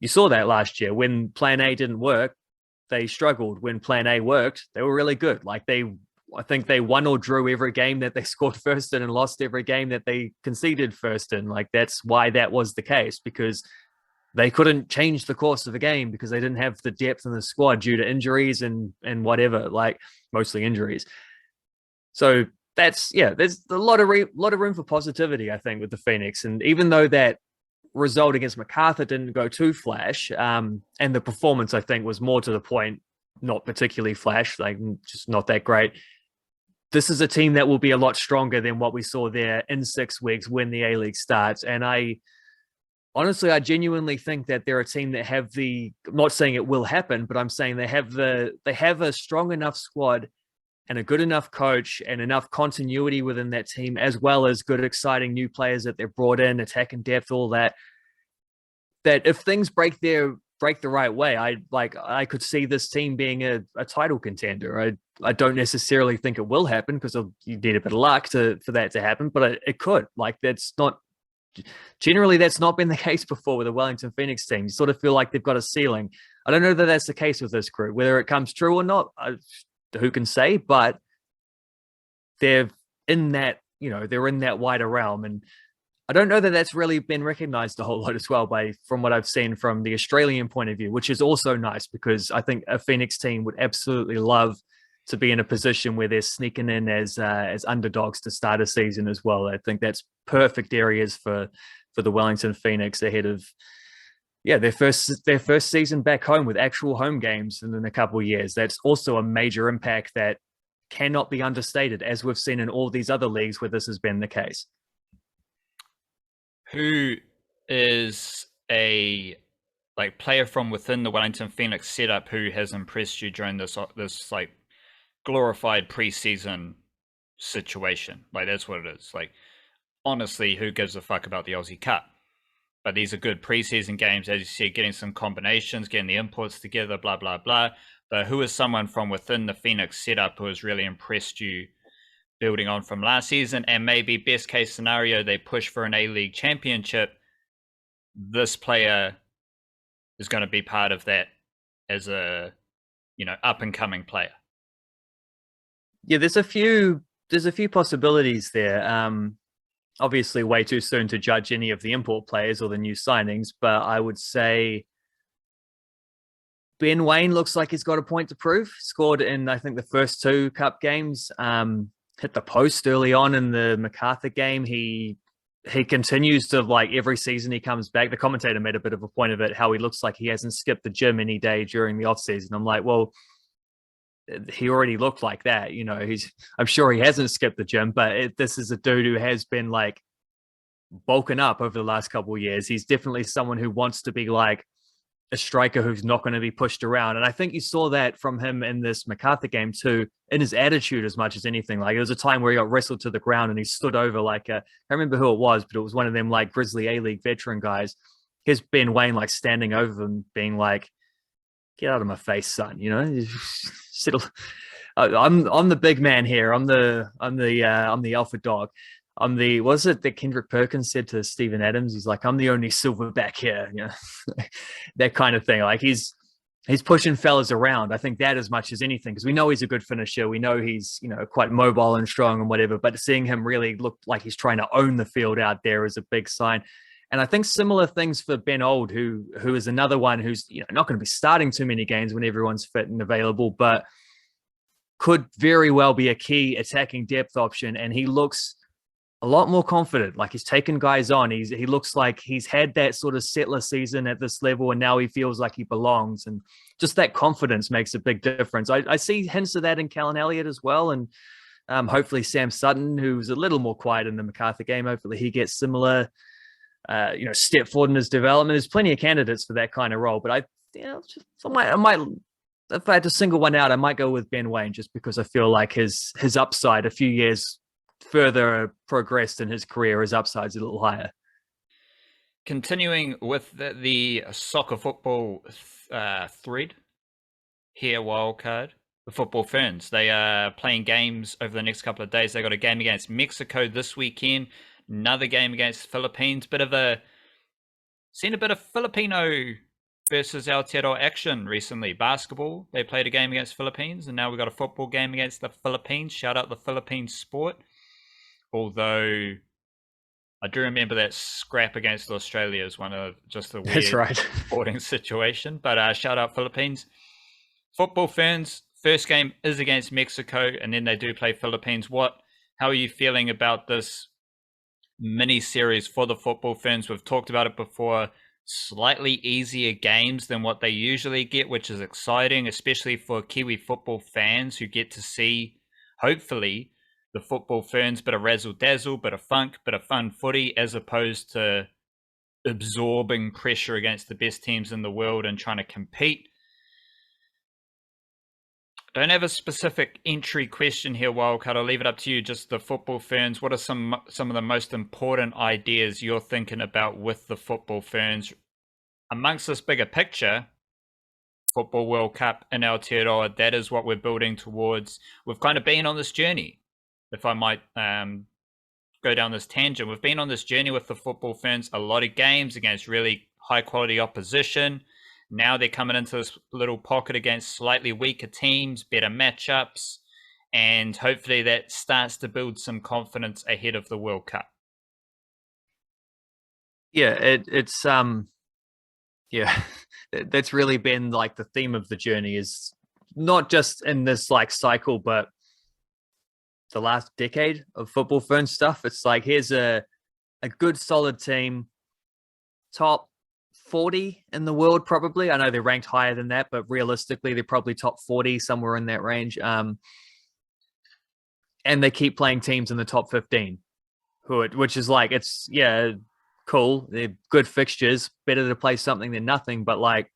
you saw that last year. When plan A didn't work, they struggled. When plan A worked, they were really good. Like, I think they won or drew every game that they scored first in and lost every game that they conceded first in. Like, that's why that was the case, because they couldn't change the course of the game because they didn't have the depth in the squad due to injuries and whatever, like mostly injuries. So there's a lot of room for positivity, I think, with the Phoenix. And even though that result against MacArthur didn't go too flash, and the performance I think was more to the point, not particularly flash, like just not that great. This is a team that will be a lot stronger than what we saw there in 6 weeks when the A-League starts. And honestly, I genuinely think that they're a team that have I'm not saying it will happen, but I'm saying they have a strong enough squad and a good enough coach and enough continuity within that team, as well as good, exciting new players that they've brought in, attack and depth, all that, that if things break the right way, I could see this team being a title contender. I don't necessarily think it will happen because you need a bit of luck for that to happen, but it could. Like that's not been the case before with the Wellington Phoenix team. You sort of feel like they've got a ceiling. I don't know that that's the case with this crew. Whether it comes true or not, who can say? But they're in that wider realm, and I don't know that that's really been recognized a whole lot as well from what I've seen from the Australian point of view, which is also nice because I think a Phoenix team would absolutely love to be in a position where they're sneaking in as underdogs to start a season as well. I think that's perfect areas for the Wellington Phoenix ahead of their first season back home with actual home games in a couple of years. That's also a major impact that cannot be understated, as we've seen in all these other leagues where this has been the case. Who is a player from within the Wellington Phoenix setup who has impressed you during this like glorified preseason situation? Like that's what it is. Like honestly, who gives a fuck about the Aussie Cup? But these are good preseason games, as you see, getting some combinations, getting the inputs together, blah blah blah. But who is someone from within the Phoenix setup who has really impressed you, building on from last season, and maybe best case scenario, they push for an A-League championship. This player is going to be part of that as a, up and coming player. Yeah, there's a few possibilities there. Obviously, way too soon to judge any of the import players or the new signings, but I would say Ben Wayne looks like he's got a point to prove. Scored in, I think, the first 2 cup games. Hit the post early on in the MacArthur game. He continues to, like, every season he comes back. The commentator made a bit of a point of it, how he looks like he hasn't skipped the gym any day during the off season. I'm like, well, he already looked like that. I'm sure he hasn't skipped the gym, but this is a dude who has been like bulking up over the last couple of years. He's definitely someone who wants to be like a striker who's not going to be pushed around. And I think you saw that from him in this MacArthur game too, in his attitude as much as anything. Like there was a time where he got wrestled to the ground and he stood over I can't remember who it was, but it was one of them like Grizzly A-League veteran guys. Here's Ben Wayne like standing over him being like, get out of my face, son. I'm the big man here. I'm the alpha dog. Was it that Kendrick Perkins said to Steven Adams? He's like, I'm the only silverback here. That kind of thing. Like he's pushing fellas around. I think that as much as anything, because we know he's a good finisher. We know he's, quite mobile and strong and whatever, but seeing him really look like he's trying to own the field out there is a big sign. And I think similar things for Ben Old, who is another one who's not going to be starting too many games when everyone's fit and available, but could very well be a key attacking depth option. And he looks a lot more confident. Like he's taken guys on. He looks like he's had that sort of settler season at this level, and now he feels like he belongs. And just that confidence makes a big difference. I see hints of that in Callan Elliott as well, and hopefully Sam Sutton, who's a little more quiet in the MacArthur game. Hopefully he gets similar. Step forward in his development. There's plenty of candidates for that kind of role, but I might, if I had to single one out, I might go with Ben Wayne just because I feel like his upside a few years further progressed in his career, his upside's a little higher. Continuing with the soccer football thread here, Wildcard, the football Ferns. They are playing games over the next couple of days. They got a game against Mexico this weekend. Another game against Philippines. Seen a bit of Filipino versus Aotearoa action recently. Basketball, they played a game against Philippines, and now we've got a football game against the Philippines. Shout out the Philippines sport. Although I do remember that scrap against Australia is one of just a That's weird right. sporting situation. But shout out Philippines. Football Ferns, first game is against Mexico, and then they do play Philippines. How are you feeling about this mini series for the Football Ferns? We've talked about it before. Slightly easier games than what they usually get, which is exciting, especially for Kiwi football fans who get to see, hopefully, the Football Ferns, bit of razzle dazzle, bit of funk, bit of fun footy, as opposed to absorbing pressure against the best teams in the world and trying to compete. Don't have a specific entry question here, Wildcard. I'll leave it up to you. Just the Football Ferns. What are some of the most important ideas you're thinking about with the Football Ferns amongst this bigger picture? Football World Cup in Aotearoa, that is what we're building towards. We've kind of been on this journey, if I might go down this tangent. We've been on this journey with the Football Ferns, a lot of games against really high quality opposition. Now they're coming into this little pocket against slightly weaker teams, better matchups, and hopefully that starts to build some confidence ahead of the World Cup. Yeah, it's yeah, that's really been like the theme of the journey, is not just in this like cycle, but the last decade of Football Fern stuff. It's like, here's a good solid team, top 40 in the world probably. I know they're ranked higher than that, but realistically they're probably top 40, somewhere in that range. And they keep playing teams in the top 15, which is like, it's cool. They're good fixtures, better to play something than nothing, but like,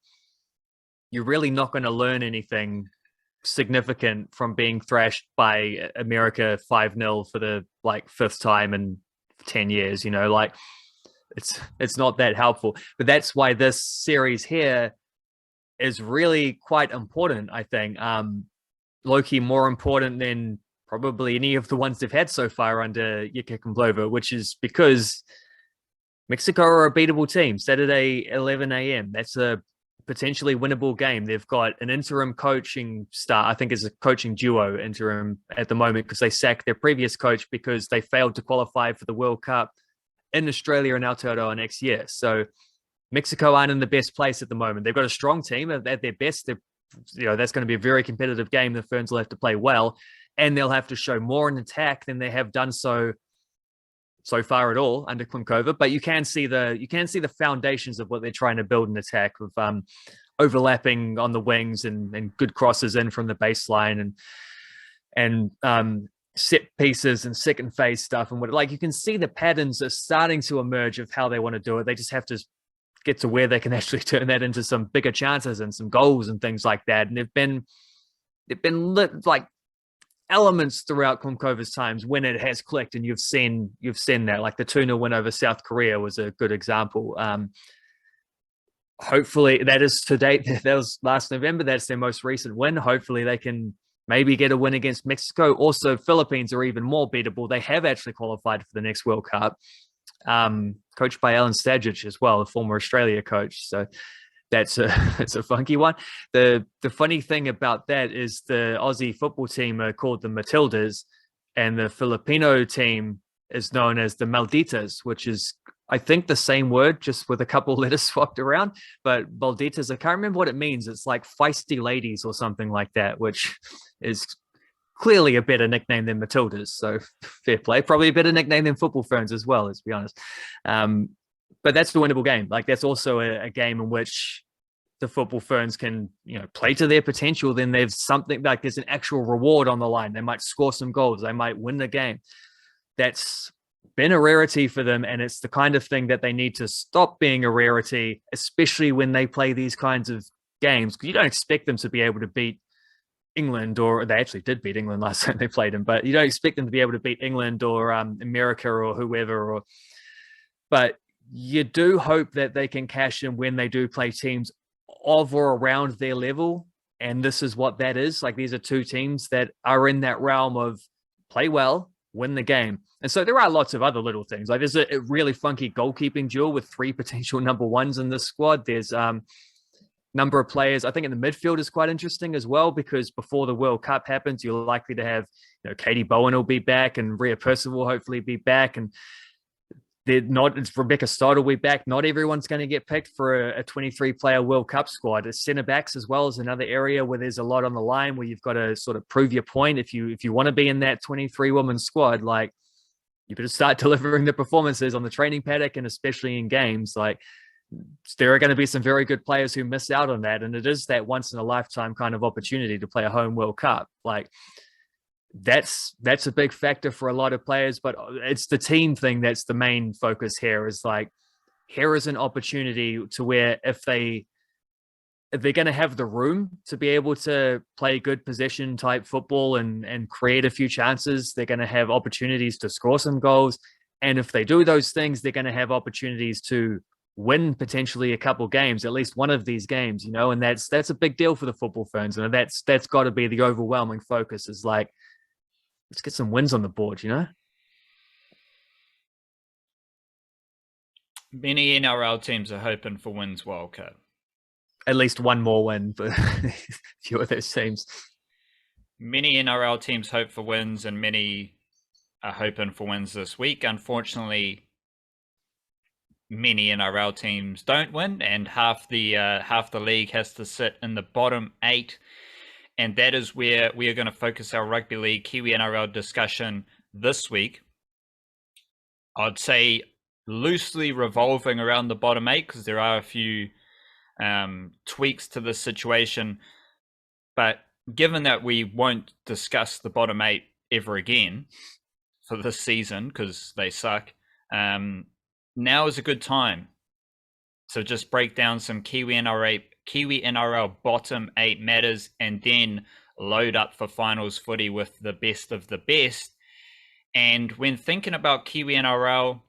you're really not going to learn anything significant from being thrashed by America 5-0 for the like fifth time in 10 years, like it's not that helpful. But that's why this series here is really quite important, I think. Low-key more important than probably any of the ones they've had so far under Jika Kumblova, which is because Mexico are a beatable team. Saturday, 11 a.m. That's a potentially winnable game. They've got an interim coaching staff. I think it's a coaching duo interim at the moment, because they sacked their previous coach because they failed to qualify for the World Cup in Australia and Aotearoa next year. So Mexico aren't in the best place at the moment. They've got a strong team at their best. That's going to be a very competitive game. The Ferns will have to play well, and they'll have to show more in attack than they have done so far at all under Klimkova. But you can see the foundations of what they're trying to build in attack, with overlapping on the wings and good crosses in from the baseline and set pieces and second phase stuff, and like you can see the patterns are starting to emerge of how they want to do it. They just have to get to where they can actually turn that into some bigger chances and some goals and things like that. And they've been like elements throughout Klimkova's times when it has clicked, and you've seen that. Like the 2-0 win over South Korea was a good example. Hopefully that is to date. That was last November. That's their most recent win. Hopefully they can maybe get a win against Mexico. Also, Philippines are even more beatable. They have actually qualified for the next World Cup, coached by Alan Stajic as well, a former Australia coach. So that's a funky one. The funny thing about that is the Aussie football team are called the Matildas, and the Filipino team is known as the Malditas, which is, I think, the same word, just with a couple letters swapped around. But Malditas, I can't remember what it means. It's like feisty ladies or something like that, which is clearly a better nickname than Matildas. So fair play. Probably a better nickname than Football Ferns as well, let's be honest. But that's a winnable game. Like that's also a game in which the Football Ferns can, play to their potential. Then there's something like there's an actual reward on the line. They might score some goals. They might win the game. That's been a rarity for them, and it's the kind of thing that they need to stop being a rarity, especially when they play these kinds of games, because you don't expect them to be able to beat England, or they actually did beat England last time they played them, but you don't expect them to be able to beat England or America or whoever. But you do hope that they can cash in when they do play teams of or around their level, and this is what that is. Like these are two teams that are in that realm of play well, win the game. And so there are lots of other little things. Like there's a really funky goalkeeping duel with 3 potential number ones in this squad. There's number of players. I think in the midfield is quite interesting as well, because before the World Cup happens, you're likely to have, Katie Bowen will be back, and Rhea Percival will hopefully be back. And It's Rebecca Stoddle will be back. Not everyone's going to get picked for a 23-player World Cup squad. It's centre backs as well as another area where there's a lot on the line where you've got to sort of prove your point. If you want to be in that 23-woman squad, like you better start delivering the performances on the training paddock and especially in games. Like there are going to be some very good players who miss out on that, and it is that once in a lifetime kind of opportunity to play a home World Cup. Like that's a big factor for a lot of players, but it's the team thing that's the main focus here. Is like, here is an opportunity to where if they're going to have the room to be able to play good possession type football and create a few chances, they're going to have opportunities to score some goals. And if they do those things, they're going to have opportunities to win potentially a couple games, at least one of these games, and that's a big deal for the football Ferns. And that's got to be the overwhelming focus, is like, let's get some wins on the board, Many NRL teams are hoping for wins World Cup. At least one more win, but a few of those teams. Many NRL teams hope for wins, and many are hoping for wins this week. Unfortunately, many NRL teams don't win, and half the league has to sit in the bottom 8. And that is where we are going to focus our Rugby League Kiwi-NRL discussion this week. I'd say loosely revolving around the bottom 8, because there are a few tweaks to this situation. But given that we won't discuss the bottom 8 ever again for this season, because they suck, now is a good time to just break down some Kiwi-NRL bottom 8 matters, and then load up for finals footy with the best of the best. And when thinking about Kiwi-NRL,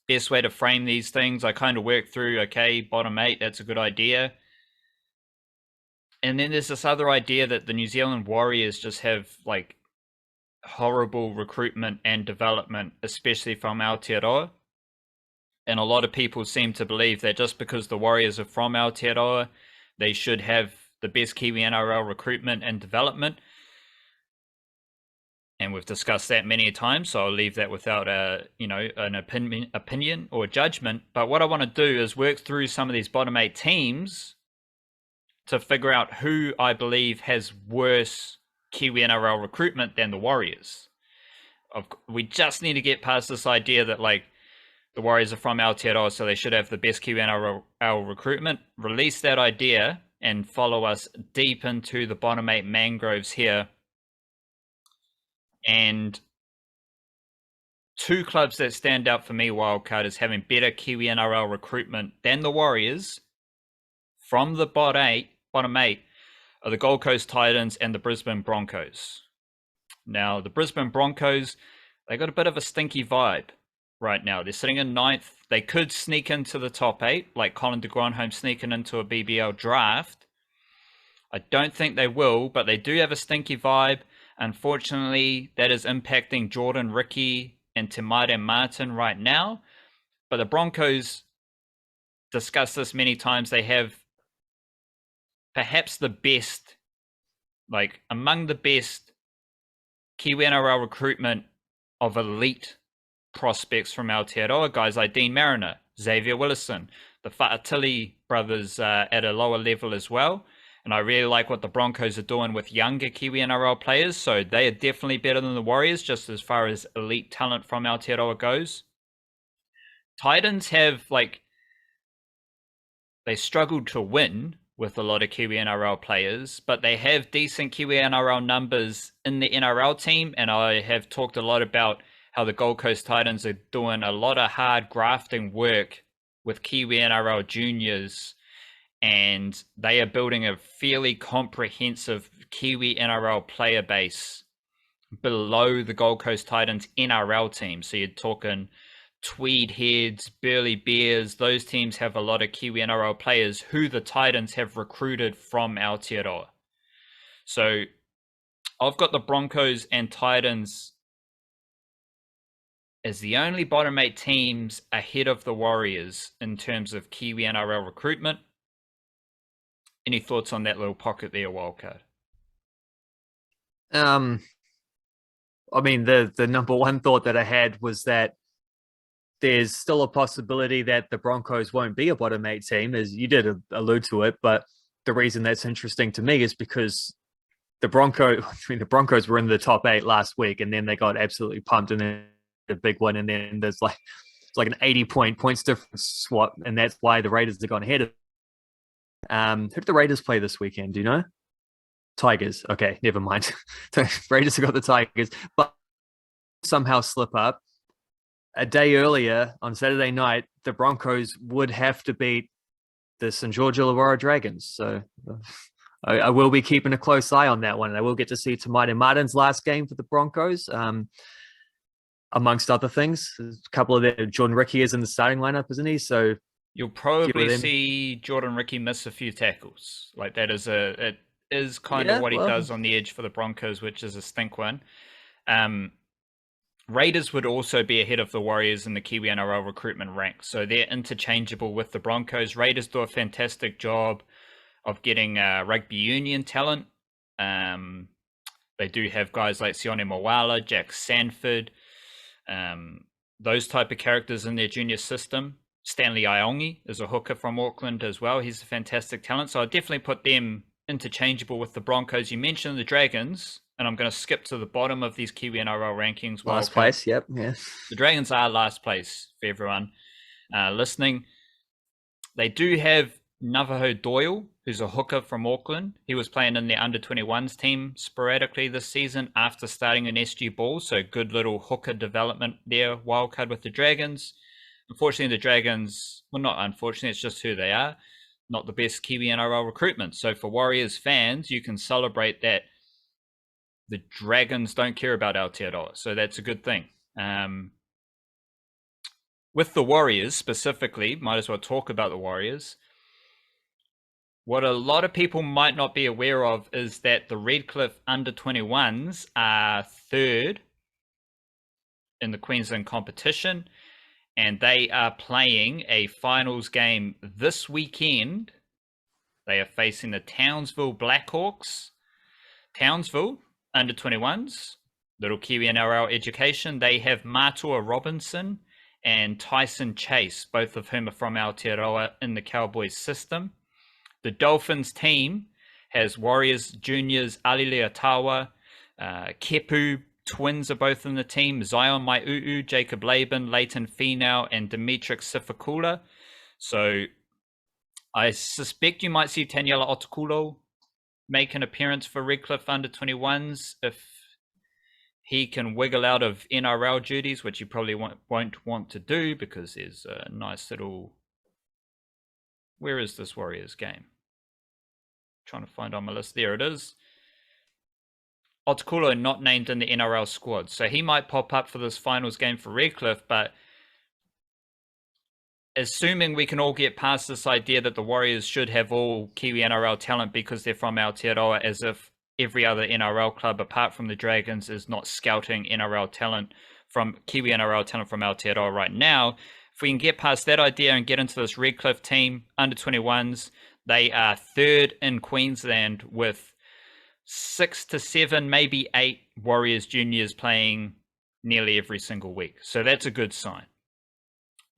best way to frame these things, I kind of work through, okay, bottom 8, that's a good idea. And then there's this other idea that the New Zealand Warriors just have like horrible recruitment and development, especially from Aotearoa. And a lot of people seem to believe that just because the Warriors are from Aotearoa, they should have the best Kiwi-NRL recruitment and development. And we've discussed that many times, so I'll leave that without an opinion or judgment. But what I want to do is work through some of these bottom 8 teams to figure out who I believe has worse Kiwi-NRL recruitment than the Warriors. We just need to get past this idea that like the Warriors are from Aotearoa, so they should have the best Kiwi-NRL recruitment. Release that idea and follow us deep into the bottom 8 mangroves here. And 2 clubs that stand out for me, Wildcard, as having better Kiwi-NRL recruitment than the Warriors from the bottom 8 are the Gold Coast Titans and the Brisbane Broncos. Now, the Brisbane Broncos, they got a bit of a stinky vibe right now. They're sitting in 9th. They could sneak into the top 8, like Colin de Grandhomme sneaking into a BBL draft. I don't think they will, but they do have a stinky vibe. Unfortunately, that is impacting Jordan Ricky and Te Maire Martin right now. But the Broncos, discussed this many times, they have perhaps the best, like among the best Kiwi-NRL recruitment of elite prospects from Aotearoa, guys like Dean Mariner, Xavier Willison, the Fa'atili brothers at a lower level as well. And I really like what the Broncos are doing with younger Kiwi-NRL players. So they are definitely better than the Warriors, just as far as elite talent from Aotearoa goes. Titans have, they struggled to win with a lot of Kiwi-NRL players, but they have decent Kiwi-NRL numbers in the NRL team. And I have talked a lot about how the Gold Coast Titans are doing a lot of hard grafting work with Kiwi-NRL juniors. And they are building a fairly comprehensive Kiwi-NRL player base below the Gold Coast Titans NRL team. So you're talking Tweed Heads, Burleigh Bears. Those teams have a lot of Kiwi-NRL players who the Titans have recruited from Aotearoa. So I've got the Broncos and Titans as the only bottom 8 teams ahead of the Warriors in terms of Kiwi-NRL recruitment. Any thoughts on that little pocket there, Wildcard? I mean, the number one thought that I had was that there's still a possibility that the Broncos won't be a bottom 8 team, as you did allude to it. But the reason that's interesting to me is because the Broncos were in the top 8 last week, and then they got absolutely pumped in a big one, and then there's like an 80 points difference swap, and that's why the Raiders have gone ahead of. Who did the Raiders play this weekend? Do you know? Tigers. Okay, never mind. Raiders have got the Tigers, but somehow slip up. A day earlier on Saturday night, the Broncos would have to beat the St. George Illawarra Dragons. So I will be keeping a close eye on that one. And I will get to see Tamati Martin's last game for the Broncos, amongst other things. A couple of the Jordan Ricky is in the starting lineup, isn't he? So you'll probably see Jordan Ricky miss a few tackles. Like that is it is kind of what he does on the edge for the Broncos, which is a stink one. Raiders would also be ahead of the Warriors in the Kiwi-NRL recruitment rank. So they're interchangeable with the Broncos. Raiders do a fantastic job of getting rugby union talent. They do have guys like Sione Mawala, Jack Sanford, those type of characters in their junior system. Stanley Iongi is a hooker from Auckland as well. He's a fantastic talent. So I'd definitely put them interchangeable with the Broncos. You mentioned the Dragons, and I'm going to skip to the bottom of these Kiwi-NRL rankings. Last place, yep. Yeah. The Dragons are last place for everyone listening. They do have Navajo Doyle, who's a hooker from Auckland. He was playing in the under-21s team sporadically this season after starting an SG ball, so good little hooker development there, wildcard with the Dragons. Unfortunately, the Dragons, well, not unfortunately, it's just who they are, not the best Kiwi-NRL recruitment. So for Warriors fans, you can celebrate that the Dragons don't care about Aotearoa, so that's a good thing. With the Warriors specifically, might as well talk about the Warriors. What a lot of people might not be aware of is that the Redcliffe under-21s are third in the Queensland competition, and they are playing a finals game this weekend. They are facing the Townsville Blackhawks. Townsville, under-21s, little Kiwi-NRL education. They have Matua Robinson and Tyson Chase, both of whom are from Aotearoa in the Cowboys system. The Dolphins team has Warriors juniors Alile Atawa, Kepu twins are both in the team, Zion Mai'uu, Jacob Laban, Leighton Finau, and Dimitrik Sifakula. So I suspect you might see Taniela Otakulo make an appearance for Redcliffe under-21s if he can wiggle out of NRL duties, which you probably won't want to do because there's a nice little... Where is this Warriors game? Trying to find on my list. There it is. Otakulo not named in the NRL squad, so he might pop up for this finals game for Redcliffe, but assuming we can all get past this idea that the Warriors should have all Kiwi NRL talent because they're from Aotearoa, as if every other NRL club apart from the Dragons is not scouting NRL talent from Kiwi NRL talent from Aotearoa right now. If we can get past that idea and get into this Redcliffe team, under-21s, they are third in Queensland with 6 to 7, maybe 8 Warriors juniors playing nearly every single week. So that's a good sign.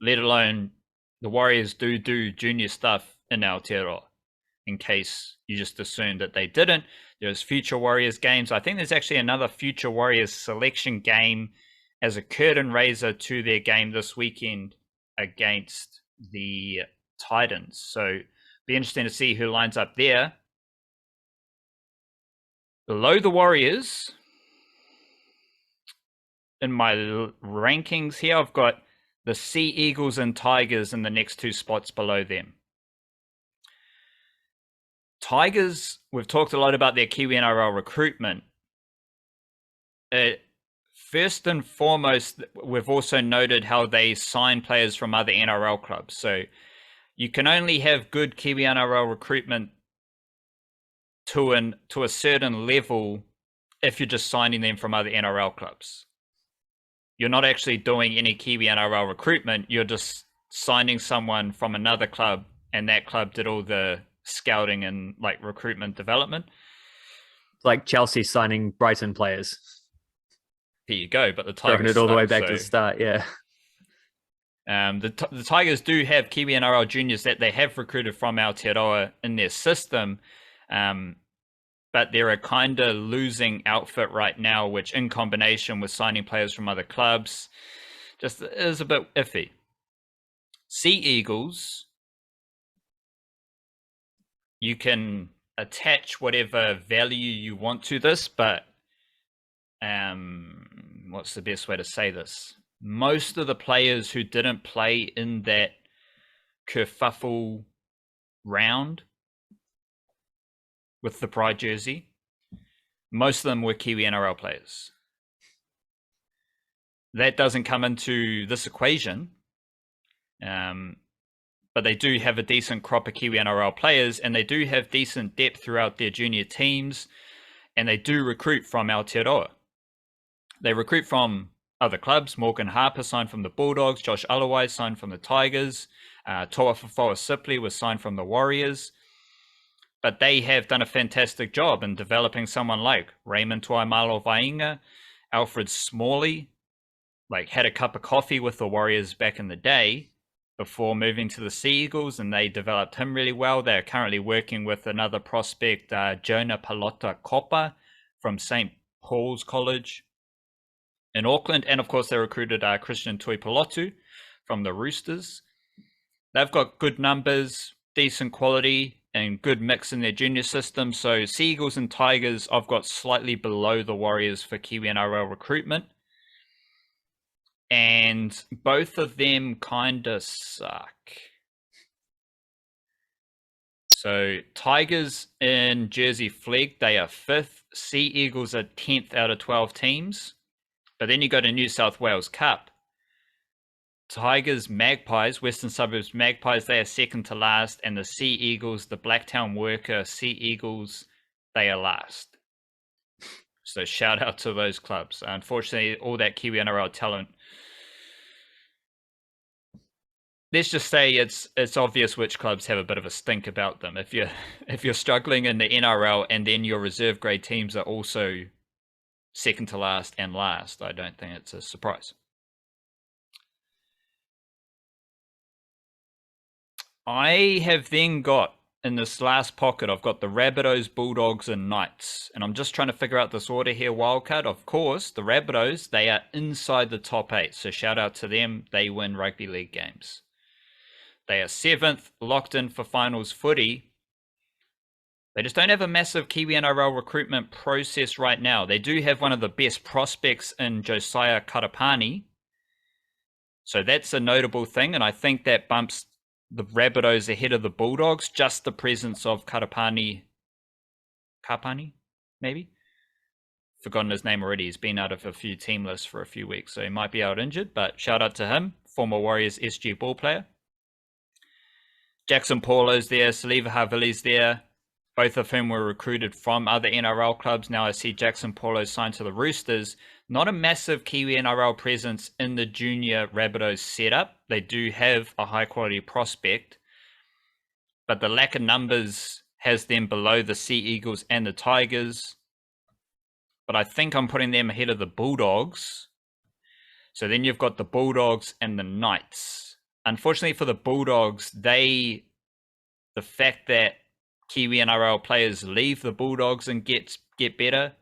Let alone the Warriors do junior stuff in Aotearoa, in case you just assumed that they didn't. There's future Warriors games. I think there's actually another future Warriors selection game as a curtain raiser to their game this weekend against the Titans. So be interesting to see who lines up there. Below the Warriors, in my rankings here, I've got the Sea Eagles and Tigers in the next 2 spots below them. Tigers, we've talked a lot about their Kiwi NRL recruitment. First and foremost, we've also noted how they sign players from other NRL clubs. So you can only have good Kiwi NRL recruitment to a certain level if you're just signing them from other NRL clubs. You're not actually doing any Kiwi NRL recruitment. You're just signing someone from another club, and that club did all the scouting and like recruitment development. Like Chelsea signing Brighton players. Here you go, but the Tigers it all the way back to the start, yeah. The Tigers do have Kiwi NRL juniors that they have recruited from Aotearoa in their system, but they're a kind of losing outfit right now, which in combination with signing players from other clubs just is a bit iffy. Sea Eagles, you can attach whatever value you want to this, but what's the best way to say this? Most of the players who didn't play in that kerfuffle round with the Pride jersey, most of them were Kiwi NRL players. That doesn't come into this equation, but they do have a decent crop of Kiwi NRL players, and they do have decent depth throughout their junior teams, and they do recruit from Aotearoa. They recruit from other clubs. Morgan Harper signed from the Bulldogs. Josh Alawai signed from the Tigers. Toa Fafoa Sipley was signed from the Warriors. But they have done a fantastic job in developing someone like Raymond Tuaimalo Vainga, Alfred Smalley, had a cup of coffee with the Warriors back in the day before moving to the Sea Eagles, and they developed him really well. They're currently working with another prospect, Jonah Palota Kopa from St. Paul's College in Auckland. And of course, they recruited Christian Tuipulotu from the Roosters. They've got good numbers, decent quality, and good mix in their junior system. So Sea Eagles and Tigers, I've got slightly below the Warriors for Kiwi NRL recruitment. And both of them kind of suck. So Tigers in Jersey Flegg, they are 5th. Sea Eagles are 10th out of 12 teams. But then you go to New South Wales Cup. Tigers, Magpies, Western Suburbs Magpies, they are second to last. And the Sea Eagles, the Blacktown Worker Sea Eagles, they are last. So shout out to those clubs. Unfortunately, all that Kiwi NRL talent. Let's just say it's obvious which clubs have a bit of a stink about them. If you're struggling in the NRL and then your reserve grade teams are also second to last and last, I don't think it's a surprise. I have then got, in this last pocket, I've got the Rabbitohs, Bulldogs, and Knights. And I'm just trying to figure out this order here, wildcard. Of course, the Rabbitohs, they are inside the top 8. So shout out to them. They win rugby league games. They are 7th, locked in for finals footy. They just don't have a massive Kiwi NRL recruitment process right now. They do have one of the best prospects in Josiah Karapani. So that's a notable thing. And I think that bumps the Rabbitohs ahead of the Bulldogs. Just the presence of Karapani, maybe? Forgotten his name already. He's been out of a few team lists for a few weeks. So he might be out injured. But shout out to him. Former Warriors SG ball player. Jackson Paulo's there, Saliva Havili's there, both of whom were recruited from other NRL clubs. Now I see Jackson Paulo signed to the Roosters. Not a massive Kiwi NRL presence in the junior Rabbitohs setup. They do have a high quality prospect, but the lack of numbers has them below the Sea Eagles and the Tigers. But I think I'm putting them ahead of the Bulldogs. So then you've got the Bulldogs and the Knights. Unfortunately for the Bulldogs, the fact that Kiwi NRL players leave the Bulldogs and get better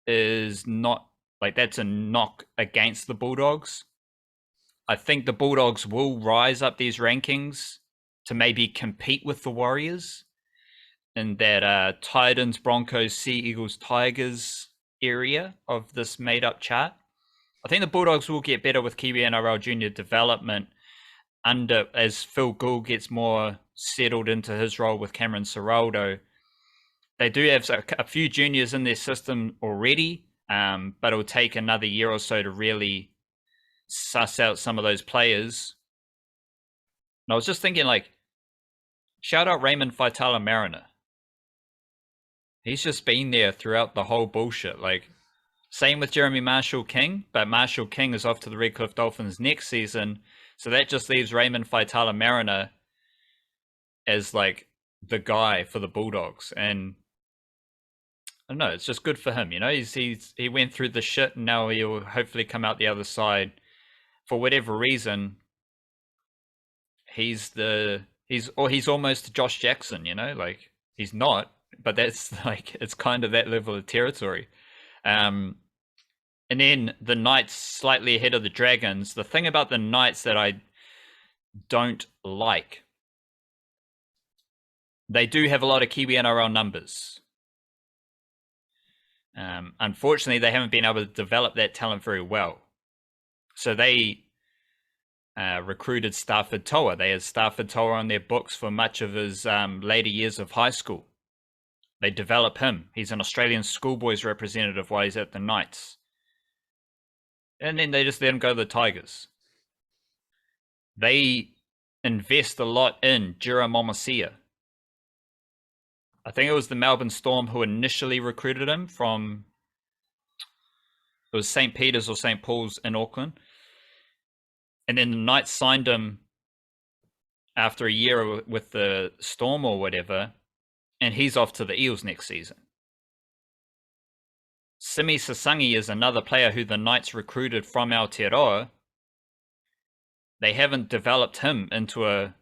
is not, that's a knock against the Bulldogs. I think the Bulldogs will rise up these rankings to maybe compete with the Warriors in that Titans, Broncos, Sea Eagles, Tigers area of this made-up chart. I think the Bulldogs will get better with Kiwi NRL junior development as Phil Gould gets more settled into his role with Cameron Ciraldo. They do have a few juniors in their system already, but it'll take another year or so to really suss out some of those players. And I was just thinking, shout out Raymond Faitala Mariner. He's just been there throughout the whole bullshit. Same with Jeremy Marshall King, but Marshall King is off to the Redcliffe Dolphins next season. So that just leaves Raymond Faitala Mariner as the guy for the Bulldogs. And I don't know, it's just good for him. He went through the shit and now he'll hopefully come out the other side for whatever reason, he's almost Josh Jackson, like he's not, but that's like it's kind of that level of territory. And then the Knights slightly ahead of the Dragons. The thing about the Knights that I don't like, they do have a lot of Kiwi NRL numbers. Unfortunately, they haven't been able to develop that talent very well. So they recruited Stafford Toa. They had Stafford Toa on their books for much of his later years of high school. They develop him. He's an Australian schoolboys representative while he's at the Knights. And then they just let him go to the Tigers. They invest a lot in Jura Momosia. I think it was the Melbourne Storm who initially recruited him from, it was St. Peter's or St. Paul's in Auckland. And then the Knights signed him after a year with the Storm or whatever, and he's off to the Eels next season. Simi Sasangi is another player who the Knights recruited from Aotearoa. They haven't developed him into a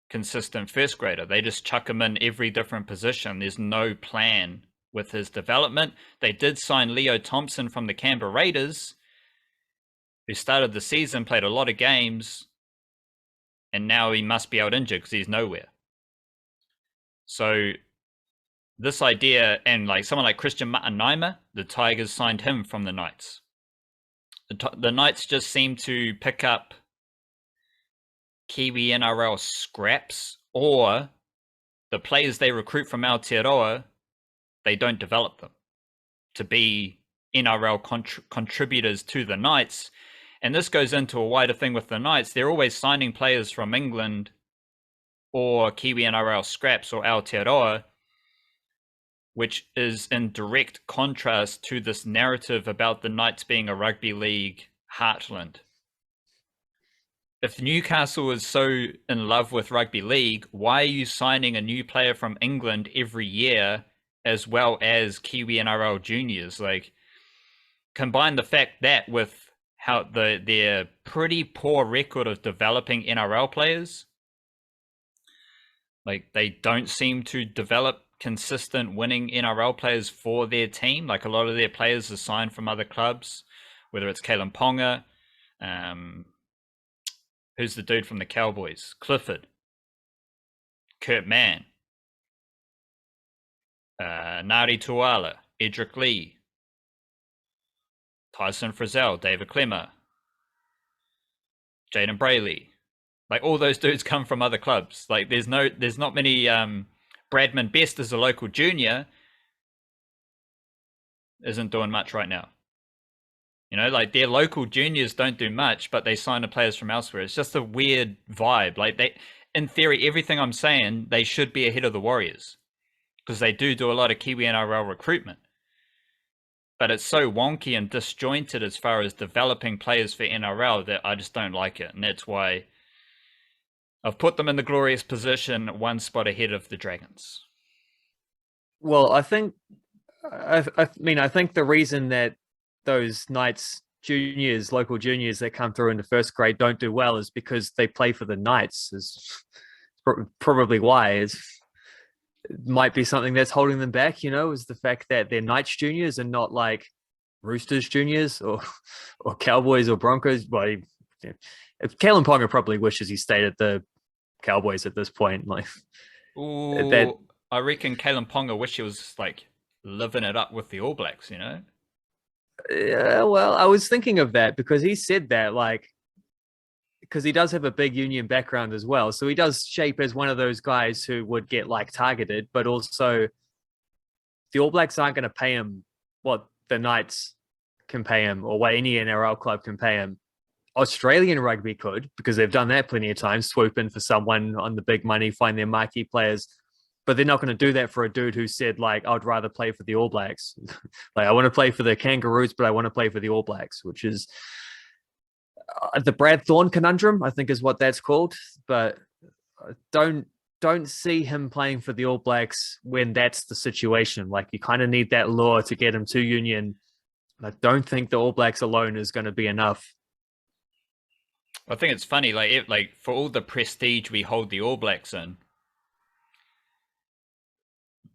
consistent first grader. They just chuck him in every different position. There's no plan with his development. They did sign Leo Thompson from the Canberra Raiders, who started the season, played a lot of games, and now he must be out injured because he's nowhere. So this idea, and like someone like Christian Matanaima, the Tigers signed him from the Knights. The Knights just seem to pick up Kiwi NRL scraps, or the players they recruit from Aotearoa, they don't develop them to be NRL contributors to the Knights. And this goes into a wider thing with the Knights. They're always signing players from England or Kiwi NRL scraps or Aotearoa, which is in direct contrast to this narrative about the Knights being a rugby league heartland. If Newcastle is so in love with rugby league, why are you signing a new player from England every year as well as Kiwi NRL juniors? Like, combine the fact that with how their pretty poor record of developing NRL players. Like, they don't seem to develop consistent winning NRL players for their team. Like, a lot of their players are signed from other clubs, whether it's Kalen Ponga, who's the dude from the Cowboys? Clifford, Kurt Mann, Ngāti Tuala, Edric Lee, Tyson Frizzell, David Clemmer, Jaden Brayley. Like, all those dudes come from other clubs. Like, there's not many. Bradman Best is a local junior, isn't doing much right now. Like, their local juniors don't do much, but they sign the players from elsewhere. It's just a weird vibe. Like, they, in theory, everything I'm saying, they should be ahead of the Warriors because they do a lot of Kiwi NRL recruitment. But it's so wonky and disjointed as far as developing players for NRL that I just don't like it. And that's why I've put them in the glorious position, one spot ahead of the Dragons. Well, I think the reason that those Knights juniors, local juniors that come through into first grade don't do well is because they play for the Knights. Is probably why. It might be something that's holding them back, is the fact that they're Knights juniors and not like Roosters juniors or Cowboys or Broncos. Well, Kalen Ponga probably wishes he stayed at the Cowboys at this point. Like, I reckon Kalen Ponga wish he was like living it up with the All Blacks, Yeah, well, I was thinking of that because he said that, like, because he does have a big union background as well. So he does shape as one of those guys who would get like targeted, but also the All Blacks aren't going to pay him what the Knights can pay him or what any NRL club can pay him. Australian rugby could, because they've done that plenty of times, swoop in for someone on the big money, find their marquee players. But they're not going to do that for a dude who said, like, I'd rather play for the All Blacks. Like, I want to play for the Kangaroos, but I want to play for the All Blacks, which is the Brad Thorne conundrum, I think is what that's called. But don't see him playing for the All Blacks when that's the situation. Like, you kind of need that lure to get him to union. I don't think the All Blacks alone is going to be enough. I think it's funny, like for all the prestige we hold the All Blacks in,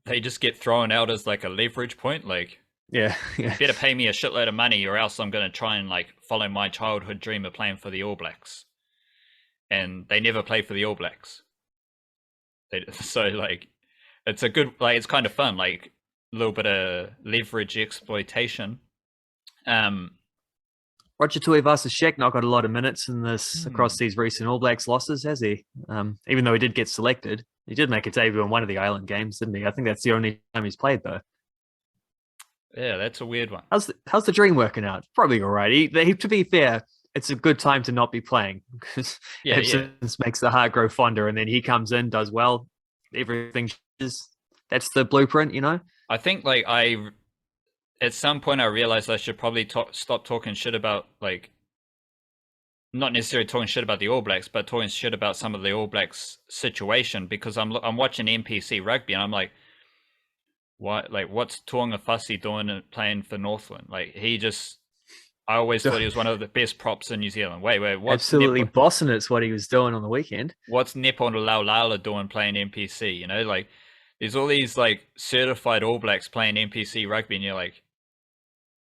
they just get thrown out as like a leverage point. Like, Yeah, you yeah. better pay me a shitload of money, or else I'm going to try and like follow my childhood dream of playing for the All Blacks. And they never play for the All Blacks. So like, it's a good, like, it's kind of fun, like a little bit of leverage exploitation. Um, Roger Tuivasa-Sheck not got a lot of minutes in this across hmm. these recent All Blacks losses, has he? Even though he did get selected, he did make a debut in one of the Island games, didn't he? I think that's the only time he's played though. Yeah, that's a weird one. How's the dream working out? Probably all right. To be fair, it's a good time to not be playing because Yeah, yeah. absence makes the heart grow fonder, and then he comes in, does well, everything is that's the blueprint, you know. I think like at some point I realized I should probably stop talking shit about, like, not necessarily talking shit about the All Blacks, but talking shit about some of the All Blacks situation, because I'm watching NPC rugby and I'm like, what's Tuanga Fussy doing and playing for Northland? Like, I always thought he was one of the best props in New Zealand. Wait, Absolutely bossing it's what he was doing on the weekend. what's Nepo Laulala doing playing NPC? You know, like, there's all these like certified All Blacks playing NPC rugby, and you're like,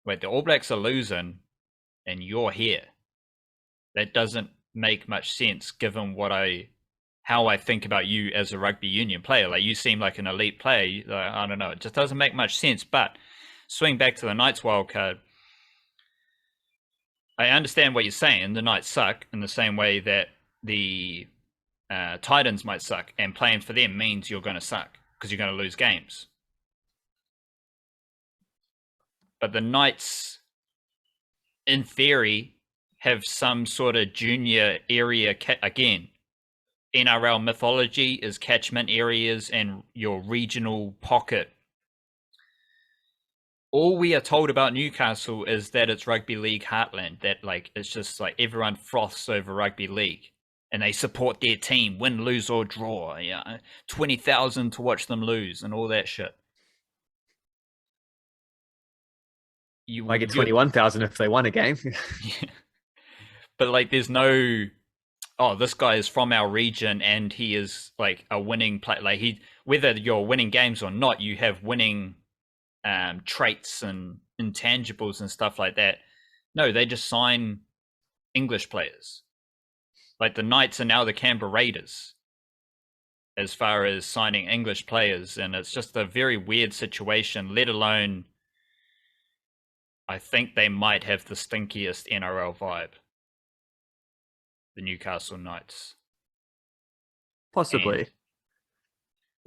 wait, the All Blacks are losing, and you're here. That doesn't make much sense given how I think about you as a rugby union player. Like, you seem like an elite player. I don't know. It just doesn't make much sense. But swing back to the Knights wildcard. I understand what you're saying. The Knights suck in the same way that the Titans might suck, and playing for them means you're going to suck because you're going to lose games. But the Knights, in theory, have some sort of junior area. Again, NRL mythology is catchment areas and your regional pocket. All we are told about Newcastle is that it's rugby league heartland, that like it's just like everyone froths over rugby league and they support their team, win, lose or draw. Yeah, 20,000 to watch them lose and all that shit. Might get You 21,000 if they won a game. yeah. But like, there's no, oh, this guy is from our region and he is like a winning player. Like, whether you're winning games or not, you have winning traits and intangibles and stuff like that. No, they just sign English players. Like, the Knights are now the Canberra Raiders as far as signing English players, and it's just a very weird situation, let alone I think they might have the stinkiest NRL vibe, the Newcastle Knights. Possibly. And,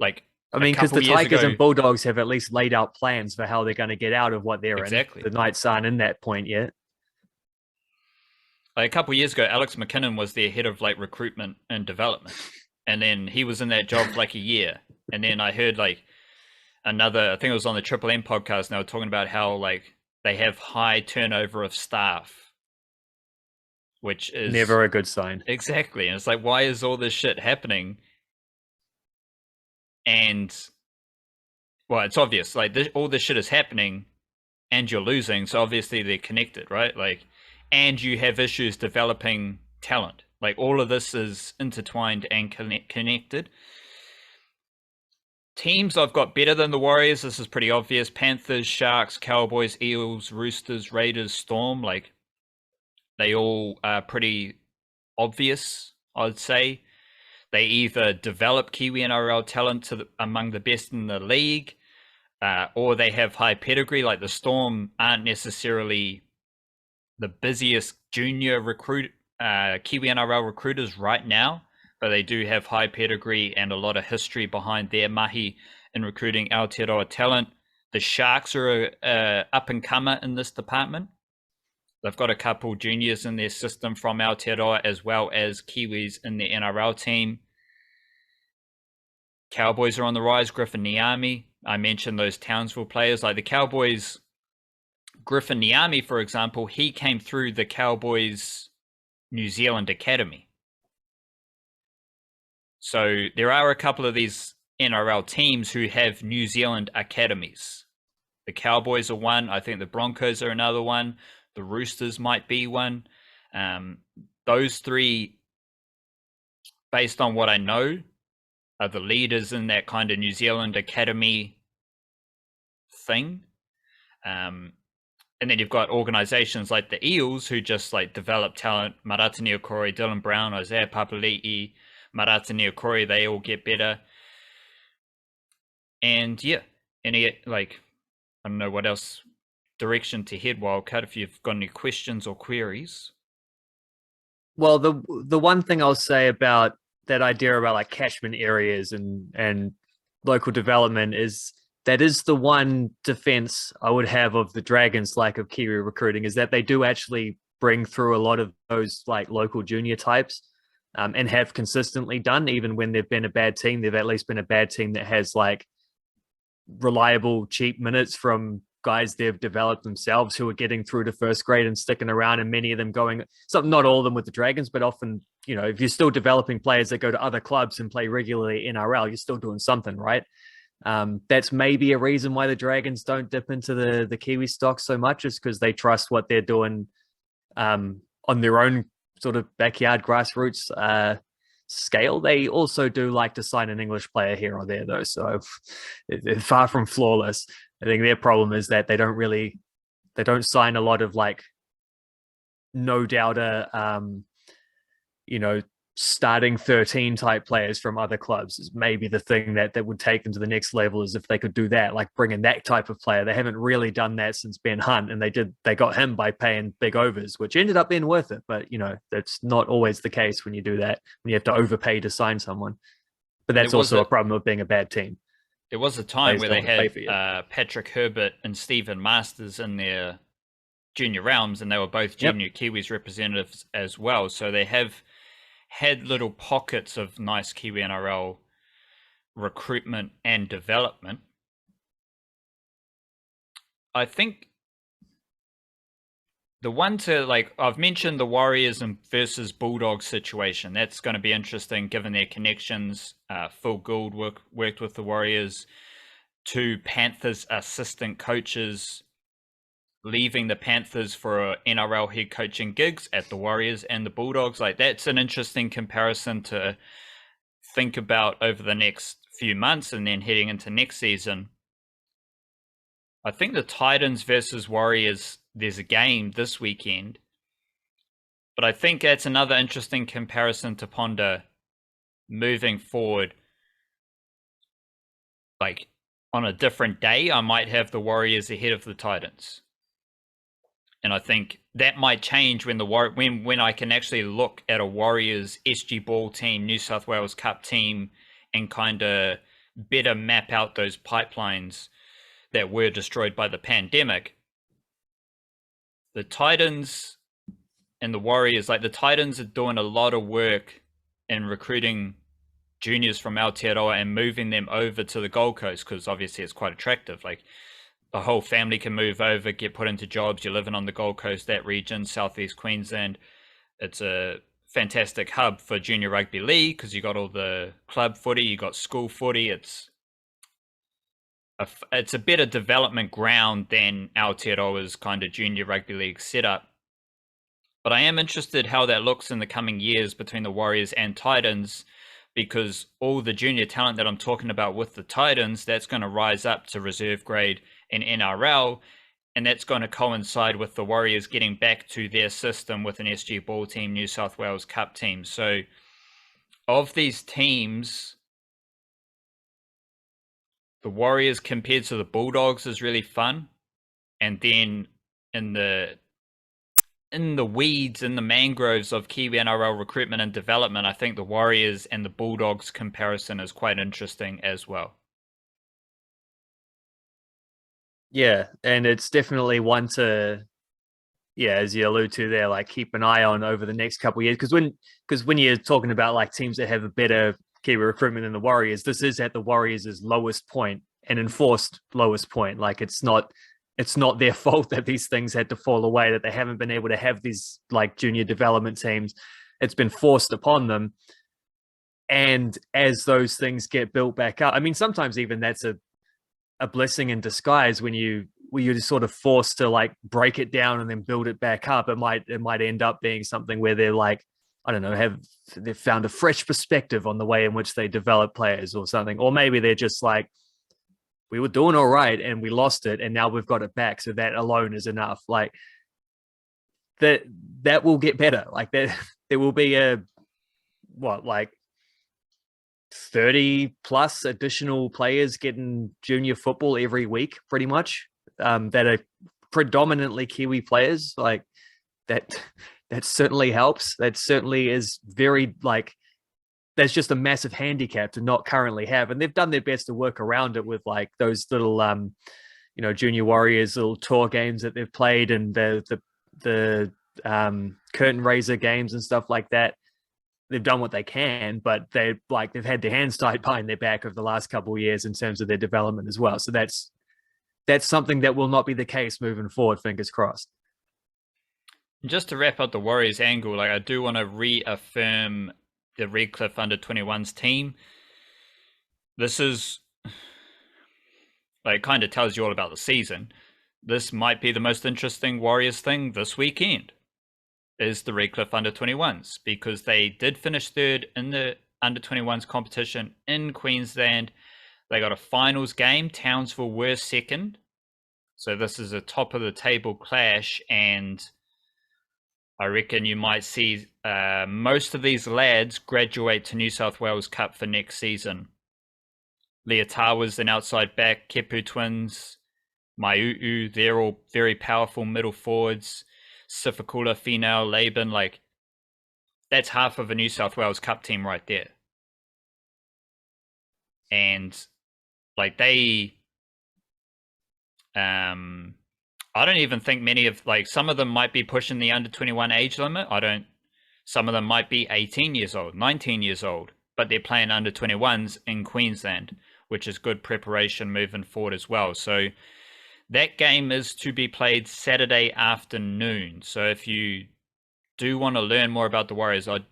like, I mean, because the Tigers and Bulldogs have at least laid out plans for how they're going to get out of what they're exactly. in. The Knights aren't in that point yet. Like, a couple of years ago, Alex McKinnon was their head of like recruitment and development, and then he was in that job for like a year, and then I heard like I think it was on the Triple M podcast, and they were talking about how like they have high turnover of staff, which is never a good sign. Exactly, and it's like, why is all this shit happening? And well, it's obvious, like all this shit is happening, and you're losing, so obviously they're connected, right? Like, and you have issues developing talent. Like, all of this is intertwined and connected. Teams I've got better than the Warriors, this is pretty obvious. Panthers, Sharks, Cowboys, Eels, Roosters, Raiders, Storm. Like, they all are pretty obvious, I'd say. They either develop Kiwi-NRL talent among the best in the league, or they have high pedigree. Like, the Storm aren't necessarily the busiest junior Kiwi-NRL recruiters right now, but they do have high pedigree and a lot of history behind their mahi in recruiting Aotearoa talent. The Sharks are a up-and-comer in this department. They've got a couple juniors in their system from Aotearoa, as well as Kiwis in the NRL team. Cowboys are on the rise. Griffin Niami. I mentioned those Townsville players. Like, the Cowboys, Griffin Niami, for example, he came through the Cowboys New Zealand Academy. So there are a couple of these NRL teams who have New Zealand academies. The Cowboys are one. I think the Broncos are another one. The Roosters might be one. those three, based on what I know, are the leaders in that kind of New Zealand academy thing. And then you've got organizations like the Eels who just like develop talent. Marata Niukore, Dylan Brown, Isaiah Papali'i, Marata Niukore, they all get better. And yeah, any like, I don't know what else direction to head, Wildcat, if you've got any questions or queries. Well, the one thing I'll say about that idea about like catchment areas and local development is that is the one defense I would have of the Dragons' lack of Kiwi recruiting, is that they do actually bring through a lot of those like local junior types, and have consistently done. Even when they've been a bad team, they've at least been a bad team that has like reliable, cheap minutes from guys they've developed themselves who are getting through to first grade and sticking around, and many of them going, not all of them with the Dragons, but often, you know, if you're still developing players that go to other clubs and play regularly NRL, you're still doing something, right? That's maybe a reason why the Dragons don't dip into the Kiwi stock so much, is because they trust what they're doing on their own sort of backyard grassroots scale. They also do like to sign an English player here or there, though, so it's far from flawless. I think their problem is that they don't sign a lot of like no doubter, starting 13 type players from other clubs. Is maybe the thing that would take them to the next level, is if they could do that, like bring in that type of player. They haven't really done that since Ben Hunt, and they got him by paying big overs, which ended up being worth it. But that's not always the case when you do that, when you have to overpay to sign someone. But that's also a problem of being a bad team. There was a time where they had Patrick Herbert and Stephen Masters in their junior realms, and they were both junior Kiwis representatives as well. So they have had little pockets of nice Kiwi NRL recruitment and development. I think the one to, like, I've mentioned the Warriors and versus Bulldogs situation. That's going to be interesting given their connections. Phil Gould worked with the Warriors. 2 Panthers assistant coaches leaving the Panthers for NRL head coaching gigs at the Warriors and the Bulldogs. Like, that's an interesting comparison to think about over the next few months and then heading into next season. I think the Titans versus Warriors, there's a game this weekend, but I think that's another interesting comparison to ponder moving forward. Like, on a different day, I might have the Warriors ahead of the Titans. And I think that might change when when I can actually look at a Warriors SG Ball team, New South Wales Cup team, and kind of better map out those pipelines that were destroyed by the pandemic. The Titans and the Warriors, like the Titans are doing a lot of work in recruiting juniors from Aotearoa and moving them over to the Gold Coast, because obviously it's quite attractive. Like, the whole family can move over, get put into jobs. You're living on the Gold Coast, that region, southeast Queensland. It's a fantastic hub for junior rugby league because you got all the club footy, you got school footy. It's a better development ground than Aotearoa's kind of junior rugby league setup. But I am interested how that looks in the coming years between the Warriors and Titans, because all the junior talent that I'm talking about with the Titans, that's going to rise up to reserve grade in NRL, and that's going to coincide with the Warriors getting back to their system with an SG Ball team, New South Wales Cup team. So of these teams, the Warriors compared to the Bulldogs is really fun. And then in the weeds, in the mangroves of Kiwi NRL recruitment and development, I think the Warriors and the Bulldogs comparison is quite interesting as well. Yeah, and it's definitely one to, as you allude to there, like keep an eye on over the next couple of years. Because when you're talking about like teams that have a better Kiwi recruitment than the Warriors, this is at the Warriors' lowest point, an enforced lowest point. Like, it's not their fault that these things had to fall away, that they haven't been able to have these like junior development teams. It's been forced upon them. And as those things get built back up, I mean, sometimes even that's a blessing in disguise when you're sort of forced to like break it down and then build it back up. It might end up being something where they're like I don't know, they've found a fresh perspective on the way in which they develop players or something. Or maybe they're just like, we were doing all right and we lost it and now we've got it back. So that alone is enough. Like that will get better. Like there will be like 30 plus additional players getting junior football every week, pretty much, that are predominantly Kiwi players. Like that certainly helps. That certainly is very like that's just a massive handicap to not currently have. And they've done their best to work around it with like those little junior Warriors little tour games that they've played and the curtain raiser games and stuff like that. They've done what they can, but they've had their hands tied behind their back over the last couple of years in terms of their development as well. So that's something that will not be the case moving forward. Fingers crossed. Just to wrap up the Warriors angle, like I do want to reaffirm the Redcliffe under-21s team. This is like kind of tells you all about the season. This might be the most interesting Warriors thing this weekend is the Redcliffe under-21s, because they did finish third in the under-21s competition in Queensland. They got a finals game. Townsville were second. So this is a top of the table clash, and I reckon you might see most of these lads graduate to New South Wales Cup for next season. Leotawa's an outside back, Kepu twins, Maiu'u, they're all very powerful middle forwards. Sifakula, Finau, Laban, like that's half of a New South Wales Cup team right there. And like they I don't even think many of like some of them might be pushing the under 21 age limit. Some of them might be 18 years old, 19 years old, but they're playing under 21s in Queensland, which is good preparation moving forward as well. So that game is to be played Saturday afternoon. So if you do want to learn more about the Warriors, I'd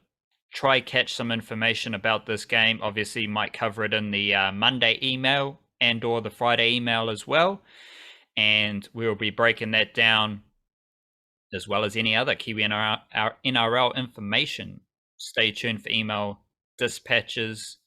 try catch some information about this game. Obviously, might cover it in the Monday email and or the Friday email as well. And we'll be breaking that down as well as any other Kiwi NRL information. Stay tuned for email dispatches.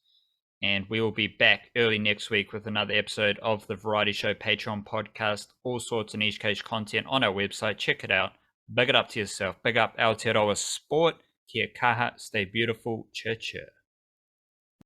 And we will be back early next week with another episode of the Variety Show Patreon podcast. All sorts of niche cage content on our website. Check it out. Big it up to yourself. Big up Aotearoa Sport. Kia kaha. Stay beautiful. Cheer, cheer.